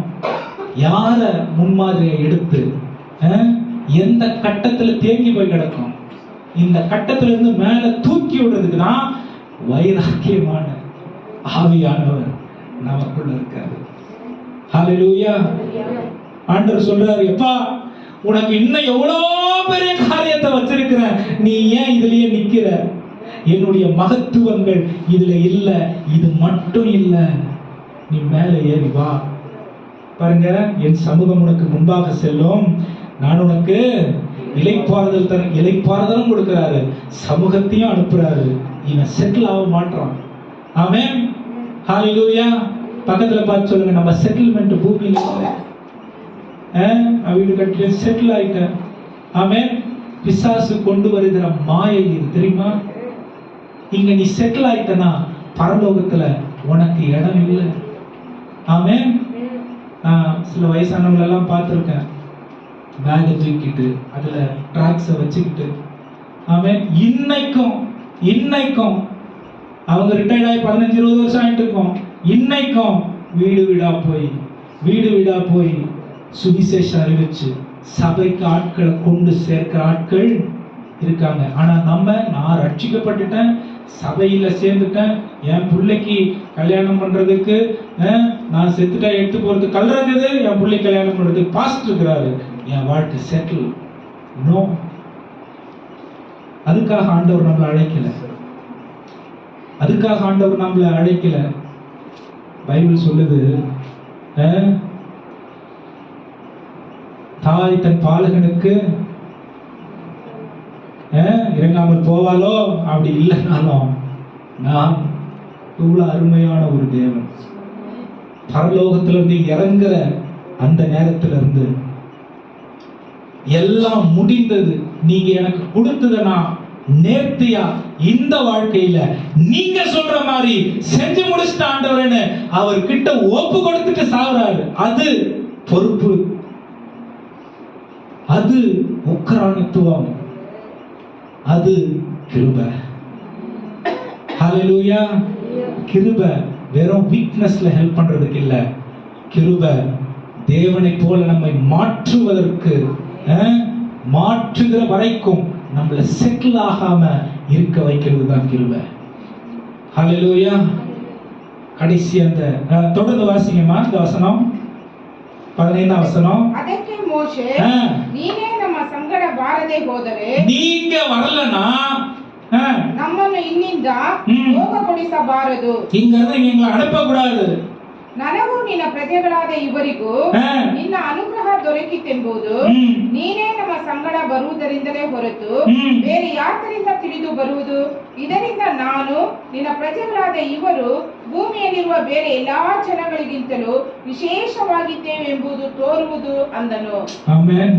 யார முன்மாதிரியை எடுத்து எந்த கட்டத்துல தேங்கி போய் கிடக்கும், இந்த கட்டத்துல இருந்து மேல தூக்கி விடுறதுக்கு தான் வைராக்கியமான ஆவியானவர் நமக்குள்ள இருக்காரு. ஹல்லேலூயா. ஆண்டவர் சொல்றாரு, எப்பா உனக்கு இன்னும் எவ்வளவு பெரிய காரியத்தை வச்சிருக்கிறேன், நீ ஏன் இதுலயே நிக்கிற? என்னுடைய மகத்துவங்கள் இதுல இல்ல, இது மட்டும் இல்ல, நீ மேல ஏறி வா. பாருங்க, என் சமூகம் உனக்கு முன்பாக செல்லும், நான் உனக்கு இளைப்பாறுதலும் கொடுக்கிறாரு, சமூகத்தையும் அனுப்புறாரு. இவன் செட்டில் ஆக மாட்டான். ஆமென். ஹalleluya. பக்கத்துல பார்த்து சொல்லுங்க, நம்ம செட்டில்மெண்ட் பூமியில இல்ல. வீடு கட்டி செட்டில் ஆயிட்டேன். ஆமென். பிசாசு கொண்டு வருகிற மாயை இது தெரியுமா? இங்க நீ செட்டில் ஆயிட்டனா பரலோகத்துல உனக்கு இடம் இல்லை. ஆமென். சில வயசானவங்க எல்லாம் பார்த்துருக்கேன், பேகை தூக்கிட்டு அதுல ட்ராக்ஸை வச்சுக்கிட்டு. ஆமென். இன்னைக்கும் அவங்க ரிட்டையர்ட் ஆகி 15-20 வருஷம் ஆயிட்டு இருக்கும். இன்னைக்கும் வீடு வீடா போய் சுவிசேஷம் அறிவிச்சு சபைக்கு ஆட்களை கொண்டு சேர்க்கிற ஆட்கள் இருக்காங்க. ஆனா நான் ரட்சிக்கப்பட்டுட்டேன், சபையில சேர்ந்துட்டேன், என் பிள்ளைக்கு கல்யாணம் பண்றதுக்கு நான் செத்துட்டா எடுத்து போறதுக்கு கல்றது, என் பிள்ளை கல்யாணம் பண்றதுக்கு பாஸ்டர் இருக்கிறாரு, என் வாழ்க்கை செட்டில். நோ, அதுக்காக ஆண்டவர் நம்மளை அழைக்கல. பைபிள் சொல்லுது, தாய் தன் பாலகனுக்கு இறங்காமல் போவாலோ, அப்படி இல்லைனாலும் நான் இவ்வளவு அருமையான ஒரு தேவன். பரலோகத்திலிருந்து இறங்குற அந்த நேரத்திலிருந்து எல்லாம் முடிந்தது, நீங்க எனக்கு கொடுத்ததுனா நேர்த்தியா இந்த வாழ்க்கையில நீங்க சொல்ற மாதிரி செஞ்சு முடிச்சுட்ட ஆண்டவரேன்னு அவர் கிட்ட ஒப்பு கொடுத்துட்டு சாகுறாரு. அது பொறுப்பு, அது உக்கரானித்துவம், அது கிருபை. ஹalleluya. கிருபை வெறும் வீக்னஸ்ல ஹெல்ப் பண்றதுக்கு இல்ல, கிருபை தேவனை போல நம்மை மாற்றுவதற்கு, மாற்றுகிற வரைக்கும் நம்மள செட்டில் ஆகாம இருக்க வைக்கிறது தான் கிருபை. ஹalleluya. கடைசி அந்த தொடர்ந்து வாசிங்கம்மா இந்த வசனம், 15ஆம் வசனம்.
ಅದಕ್ಕೆ ಮೋಶೆ, ನೀನೇ ನಮ್ಮ ಸಂಗಡ ಬಾರದೆ ಹೋದರೆ,
நீங்க வரலனா
ನಮ್ಮನ್ನು ಇನ್ನಿಂದ ಹೋಗಗೊಡಿಸಬಾರದು,
இங்க இருந்து எங்களை ಅನುಪ கூடாது,
ನನಗೂ ನಿನ್ನ ಪ್ರಜೆಗಳಾದ ಇವರಿಗೂ ನಿನ್ನ ಅನುಗ್ರಹ ದೊರಕಿತೆಂಬುದು ನೀನೇ ನಮ್ಮ ಸಂಗಡ ಬರುವುದರಿಂದಲೇ ಹೊರತು ಬೇರೆ ಯಾತರಿಂದ ತಿಳಿದು ಬರುವುದು? ಇದರಿಂದ ನಾನು ನಿನ್ನ ಪ್ರಜೆಗಳಾದ ಇವರು ಭೂಮಿಯಲ್ಲಿರುವ ಬೇರೆ ಎಲ್ಲಾ ಜನಗಳಿಗಿಂತಲೂ ವಿಶೇಷವಾಗಿದ್ದೇವೆ ಎಂಬುದು ತೋರುವುದು ಅಂದನು. ಆಮೆನ್.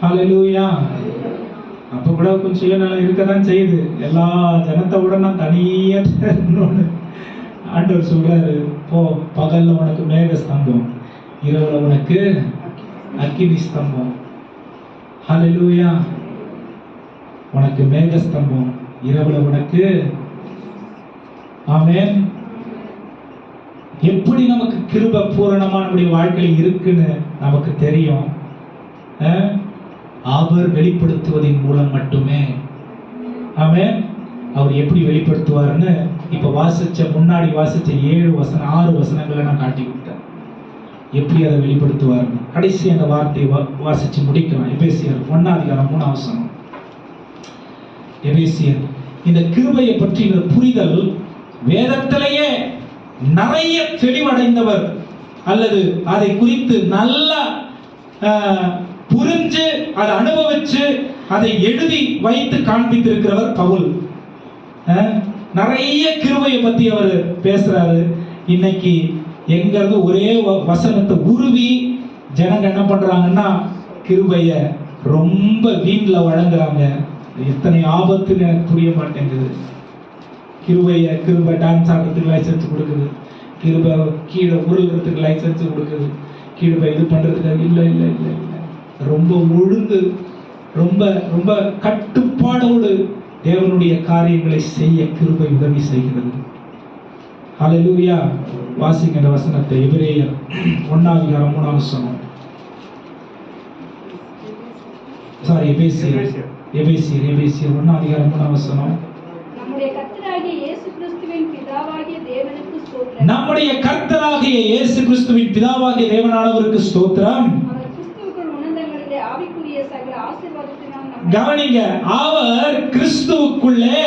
ஹalleluya. அப்ப கூட கொஞ்சம் சுயநலம் இருக்கதான் செய்யுது. எல்லா ஜனத்தை விட நான் தனியா ஆண்டவர் சொல்றாரு, போ, பகல்ல உனக்கு மேக ஸ்தம்பம், இரவுல உனக்கு அக்கினி ஸ்தம்பம். ஹalleluya. உனக்கு மேக ஸ்தம்பம், இரவுல உனக்கு. ஆமென். எப்படி நமக்கு கிருபை பூரணமா நம்முடைய வாழ்க்கையில் இருக்குன்னு நமக்கு தெரியும். அவர் வெளிப்படுத்துவதன் மூலம் மட்டுமே. ஆமென். அவர் எப்படி வெளிப்படுத்துவார்னு இப்ப முன்னாடி வாசிச்ச 6 வசனங்களை நான் காட்டி விட்டேன், எப்படி அதை வெளிப்படுத்துவார்னு. கடைசி அந்த வார்த்தையை வாசிச்சு முடிக்கலாம். எபேசியர் 1:3 வசனம். எபேசியர் இந்த கிருபையை பற்றின புரிதல் வேதத்திலேயே நிறைய தெளிவடைந்தவர், அல்லது அதை குறித்து நல்லா புரிஞ்சு அதை அனுபவிச்சு அதை எழுதி வைத்து காண்பித்திருக்கிறவர் பவுல். நிறைய கிருபையை பத்தி அவர் பேசுறாரு. இன்னைக்கு எங்க இருந்து ஒரே வசனத்தை உருவி ஜனங்க என்ன பண்றாங்கன்னா கிருபைய ரொம்ப வீண்ல வழங்குறாங்க. எத்தனை ஆபத்துன்னு எனக்கு புரிய மாட்டேங்குது. கிருபை டான்ஸ் ஆடுறதுக்கு லைசன்ஸ் கொடுக்குது, கிருபை கீழே உருளுறதுக்கு லைசன்ஸ் கொடுக்குது, கிருபை இது பண்றதுக்கு இல்ல இல்ல இல்ல இல்ல. ரொம்ப ஒழுங்கு, ரொம்ப ரொம்ப கட்டுப்பாடோடு தேவனுடைய காரியங்களை செய்ய கிருபை உதவி செய்கிறது. ஹalleluya. வாசிங்க இந்த வசனத்தை. எபிரேயர் 1:3 வசனம். எபேசியர் 1:3 வசனம்.
நம்முடைய கர்த்தராகிய இயேசு கிறிஸ்துவின் பிதாவாகிய தேவனுக்கு ஸ்தோத்திரம்.
நம்முடைய கர்த்தராகிய இயேசு கிறிஸ்துவின் பிதாவாகிய தேவனானவருக்கு ஸ்தோத்திரம்.
அவர் கிறிஸ்துவுக்குள் உன்னதங்களிலே ஆவிக்குரிய சகல ஆசீர்வாதத்தினால்
கவனிங்க, அவர் கிறிஸ்துவுக்குள்ளே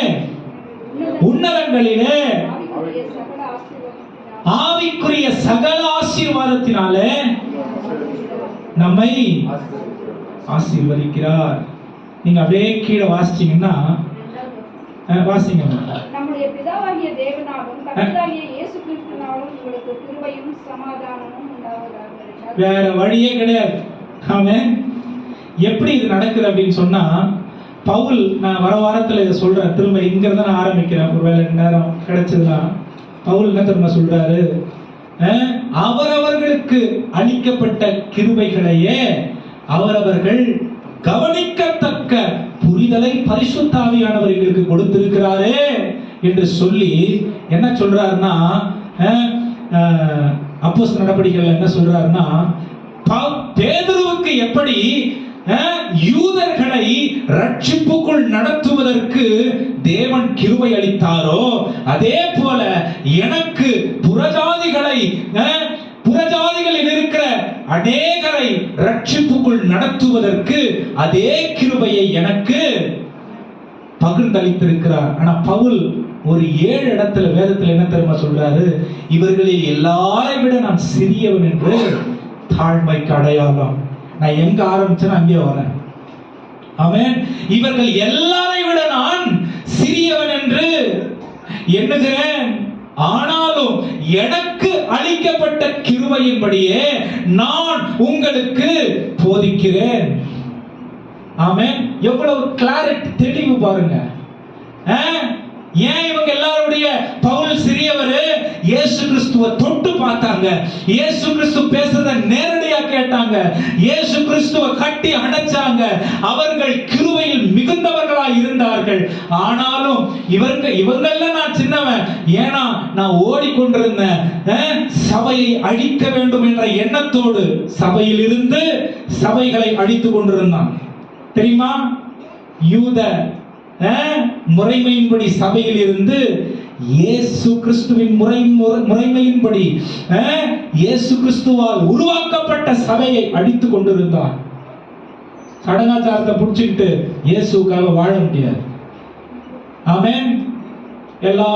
உன்னதங்களிலே ஆவிக்குரிய சகல ஆசீர்வாதத்தினாலே நம்மை ஆசீர்வதிக்கிறார். நீங்க அப்படியே கீழே வாசிச்சீங்கன்னா வாசிங்க.
நம்முடைய பிதாவாகிய தேவனாலும் கர்த்தராகிய இயேசு கிறிஸ்துவினாலும் உங்களுக்கு கிருபையும் சமாதானமும் உண்டாவதாக.
வேற வழியே கிடையாது. ஆமென். எப்படி இது நடக்குது அப்படின்னு சொன்னா, பவுல், நான் வர வாரத்துல இதை சொல்றேன், திரும்ப இங்க இருந்து நான் ஆரம்பிக்கிறேன், ஒருவேளை நேரம் கிடைச்சதுன்னா. பவுல் என்ன தெரியுமா சொல்றாரு? அவரவர்களுக்கு அளிக்கப்பட்ட கிருபைகளையே அவரவர்கள் கவனிக்கத்தக்க புரிதலை பரிசுத்த ஆவியானவர் எங்களுக்கு கொடுத்திருக்கிறாரே என்று சொல்லி என்ன சொல்றாருன்னா, அப்போஸ்தலர் நடபடிகள் என்ன சொல்றாருன்னா, பேதுருவுக்கு எப்படி யூதர்களை ரட்சிப்புக்குள் நடத்துவதற்கு தேவன் கிருபை அளித்தாரோ, அதே போல எனக்கு புறஜாதிகளில் இருக்கிற அநேகரை ரட்சிப்புக்குள் நடத்துவதற்கு அதே கிருபையை எனக்கு பகிர்ந்தளித்திருக்கிறார். ஆனா பவுல் ஒரு 7 இடத்துல வேதத்தில் என்ன தெரியுமா சொல்றாரு? இவர்களில் எல்லாரை விட நான் சிறியவன் என்று தாழ்மைக்கு அடையாளம். நான் எங்க ஆரம்பிச்சேன் அங்கே வரேன். ஆமென். இவர்கள் எல்லாரை விட நான் சிறியவன் என்று எண்ணுகிறேன். ஆனாலும் எனக்கு அளிக்கப்பட்ட கிருபையின்படியே நான் உங்களுக்கு போதிக்கிறேன். ஆமென். எவ்வளவு கிளாரிட்டி, தெளிவு பாருங்க. ஏன் இவங்க எல்லாருடைய பவுல் சிறியவரு? இயேசு கிறிஸ்துவை தொட்டு பார்த்தாங்க, இயேசு கிறிஸ்து பேசுறத நேரடியா கேட்டாங்க, இயேசு கிறிஸ்துவை கட்டி அணைச்சாங்க. அவர்கள் கிருபையில் மிகுந்தவர்களாய் இருந்தார்கள். ஆனாலும் இவங்கெல்லாம் நான் சின்னவன், ஏன்னா நான் ஓடிக்கொண்டிருந்தேன் சபையை அழிக்க வேண்டும் என்ற எண்ணத்தோடு சபையில் இருந்து சபைகளை அழித்துக் கொண்டிருந்தான். தெரியுமா? யூத முறைமையின்படி சபையில் இருந்து இயேசு கிறிஸ்துவின் முறைமையின்படி இயேசு கிறிஸ்துவால் உருவாக்கப்பட்ட சபையை அடித்துக் கொண்டிருந்தான். சடங்காச்சாரத்தை புடிச்சுக்கிட்டு இயேசுக்காக வாழ முடியாது. ஆமென். எல்லா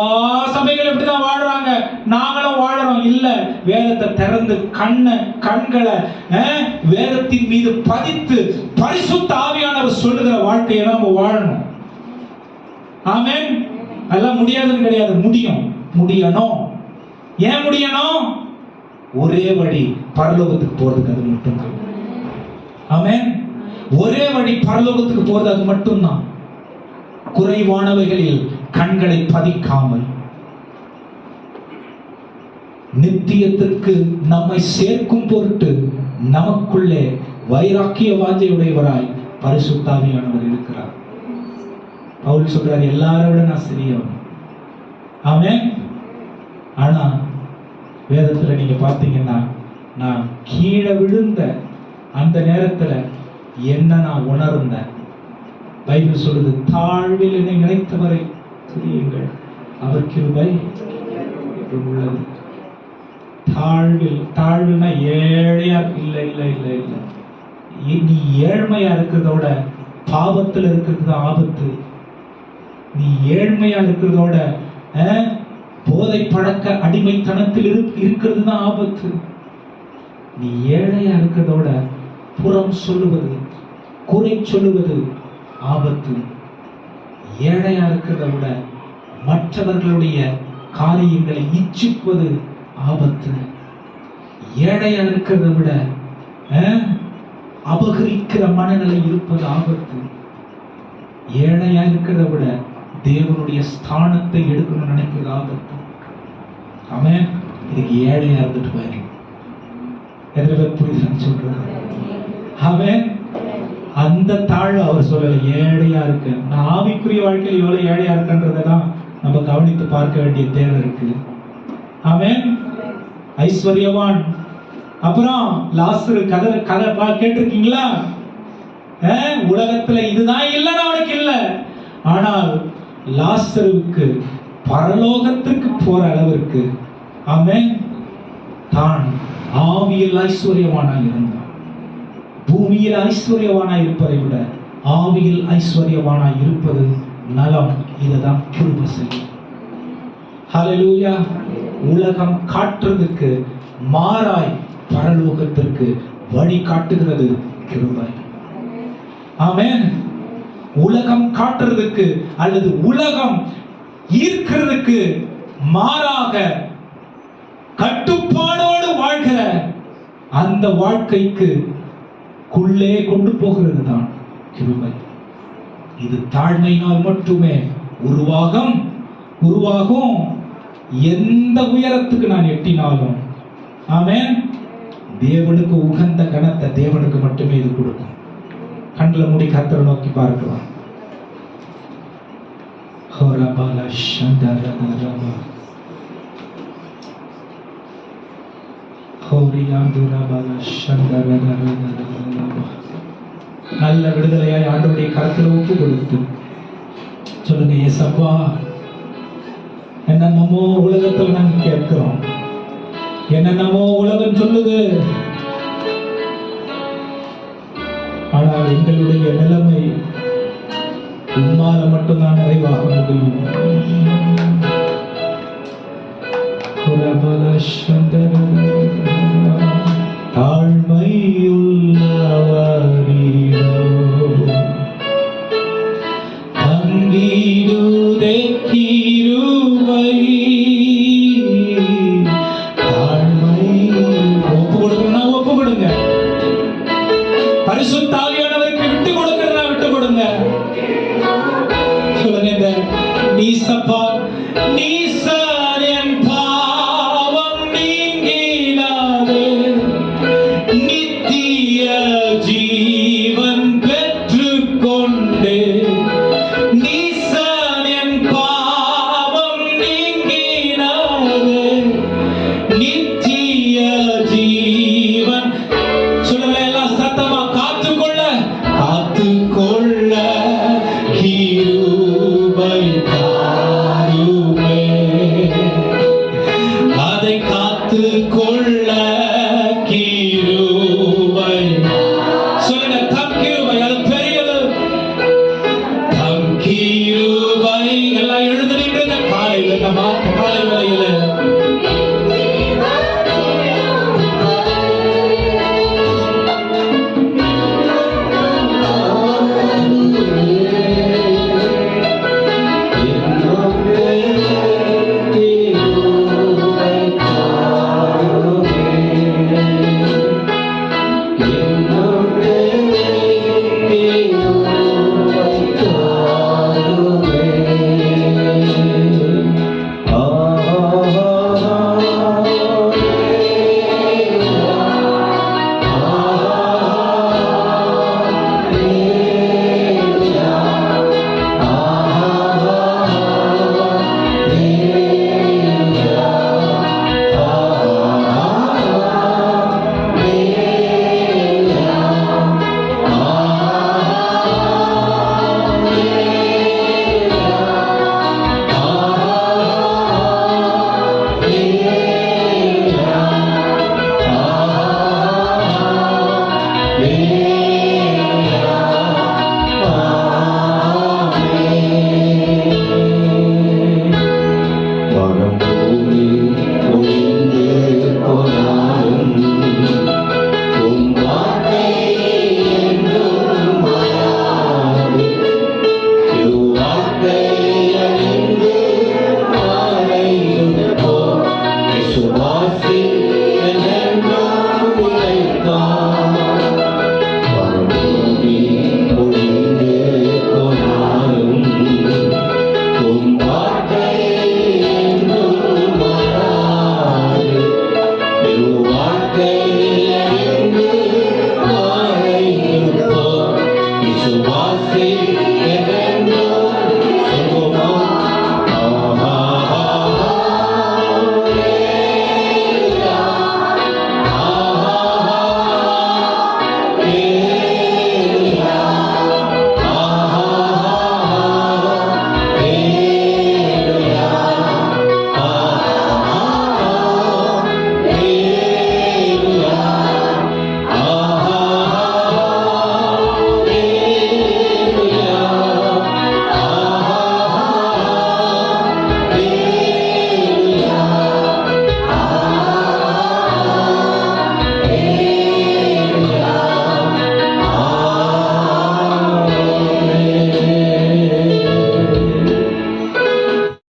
சபைகளும் இப்படிதான் வாழ்றாங்க, நாங்களும் வாழறோம். இல்ல, வேதத்தை திறந்து கண்களை வேதத்தின் மீது பதித்து பரிசுத்த ஆவியானவர் சொல்லுகிற வாழ்க்கையை நம்ம வாழணும். ஆமென். அதெல்லாம் முடியாதுன்னு கிடையாது, முடியணும். ஏன் முடியணும்? ஒரே வழி பரலோகத்துக்கு போறதுக்கு அது மட்டும்தான். ஆமென். ஒரே வழி பரலோகத்துக்கு போறது அது மட்டும்தான். குறைவானவைகளில் கண்களை பதிக்காமல் நித்தியத்திற்கு நம்மை சேர்க்கும் பொருட்டு நமக்குள்ளே வைராக்கிய வாஞ்சையுடையவராய் பரிசுத்த ஆவியானவர் இருக்கிறார். பவுல் சொல்றார், எல்லாரை விட நான் சிறியவன். ஆமென். ஆனா வேதத்துல நீங்க பாத்தீங்கன்னா, நான் கீழே விழுந்த அந்த நேரத்துல என்ன நான் உணர்ந்தேன். பைபிள் சொல்லுது, தாழ்வில் என்னை நினைத்தவரை துதியுங்கள், அவர் கிருபை உள்ளது. தாழ்வுனா ஏழையா இல்ல இல்ல இல்ல இல்ல. நீ ஏழ்மையா இருக்கிறதோட பாவத்தில் இருக்கிறது தான் ஆபத்து. நீ ஏழ்மையா இருக்கிறதோட போதை பழக்க அடிமைத்தனத்தில் இருக்கிறது தான் ஆபத்து. நீ ஏழையா இருக்கிறதோட புறம் சொல்லுவது, குறை சொல்லுவது ஆபத்து. ஏழையா இருக்கிறத விட மற்றவர்களுடைய காரியங்களை இச்சிப்பது ஆபத்து. ஏழையா இருக்கிறத விட அபகரிக்கிற மனநிலை இருப்பது ஆபத்து. ஏழையா இருக்கிறத விட தேவனுடைய ஸ்தானத்தை எடுக்கணும்னு நினைக்கிறது ஆபத்து. ஆமென். இதுக்கு ஏழையா இருந்துட்டு பாரு, எதிர புரியுதுன்னு சொல்றாரு. ஆமென். அந்த தாழ்வு அவர் சொல்லல, ஏழையா இருக்கு. நான் ஆவிக்குரிய வாழ்க்கையில் எவ்வளவு ஏழையா இருக்குன்றதான் நம்ம கவனித்து பார்க்க வேண்டிய தேவை இருக்கு. ஆமென். ஐஸ்வர்யவான், அப்புறம் லாசரு கதை கேட்டிருக்கீங்களா? உலகத்துல இதுதான் இல்லைன்னு அவனுக்கு இல்லை. ஆனால் லாசருவுக்கு பரலோகத்திற்கு போற அளவிற்கு ஆமென் தான் ஆவியில் ஐஸ்வர்யவானாய் இருந்தான். பூமியில் ஐஸ்வர்யவானாய் இருப்பதை விட ஆவியில் ஐஸ்வர்யவானாய் இருப்பது நலம். இதுதான் கிருபை செய்யும். ஹல்லேலூயா. உலகம் காட்டுறதுக்கு மாறாய் பரலோகத்திற்கு வழி காட்டுகிறது கிருபை. ஆமென். உலகம் காட்டுறதுக்கு அல்லது உலகம் ஈர்க்கிறதுக்கு மாறாக கட்டுப்பாடோடு வாழ்கிற அந்த வாழ்க்கைக்கு குள்ளே கொண்டு போகிறது தான் கிருபை. இது தாழ்மையினால் மட்டுமே உருவாகும். எந்த உயரத்துக்கு நான் எட்டினாலும் ஆமென், தேவனுக்கு உகந்த கணத்தை தேவனுக்கு மட்டுமே இது கொடுக்கும். கண்களை மூடி கர்த்தரை நோக்கி பார்க்கலாம். நல்ல விடுதலையாய் ஆண்டவருடைய கரத்தில் ஒப்பு கொடுத்து சொல்லுங்க, ஏசப்பா, என்னென்னமோ உலகத்தில் நாங்க கேட்கிறோம், என்னென்னமோ உலகம் சொல்லுது, ஆனால் எங்களுடைய நிலைமை உம்மால மட்டும்தான் நிறைவாக முடியும். தாழ்மையுள்ளவரிடோ கிருபை, தாழ்மை ஒப்பு கொடுக்கணும்னா ஒப்பு கொடுங்க. பரிசுத்த ஆவியானவருக்கு விட்டு கொடுக்கிறதா விட்டு கொடுங்க. சொல்லுங்க, நீசப்பா நீசர் என் பாவம் நீங்கினாதே, நித்திய ஜீவன் பெற்றுக் கொண்டே, நீசர் என் பாவம் நீங்கினாதே, நித்திய ஜீவன். சொல்லுங்க எல்லாம் சத்தமா, காத்துக்கொள்ள கிருபை தாருமே, அதை காத்துக்கொள்ள கிருபை. சொல்லுங்க, தம் கிருபை அது பெரியது. தம் கிருபை எல்லாம் எழுதுறீங்க காலையில், நம்ம காலை வேளையில
Yeah.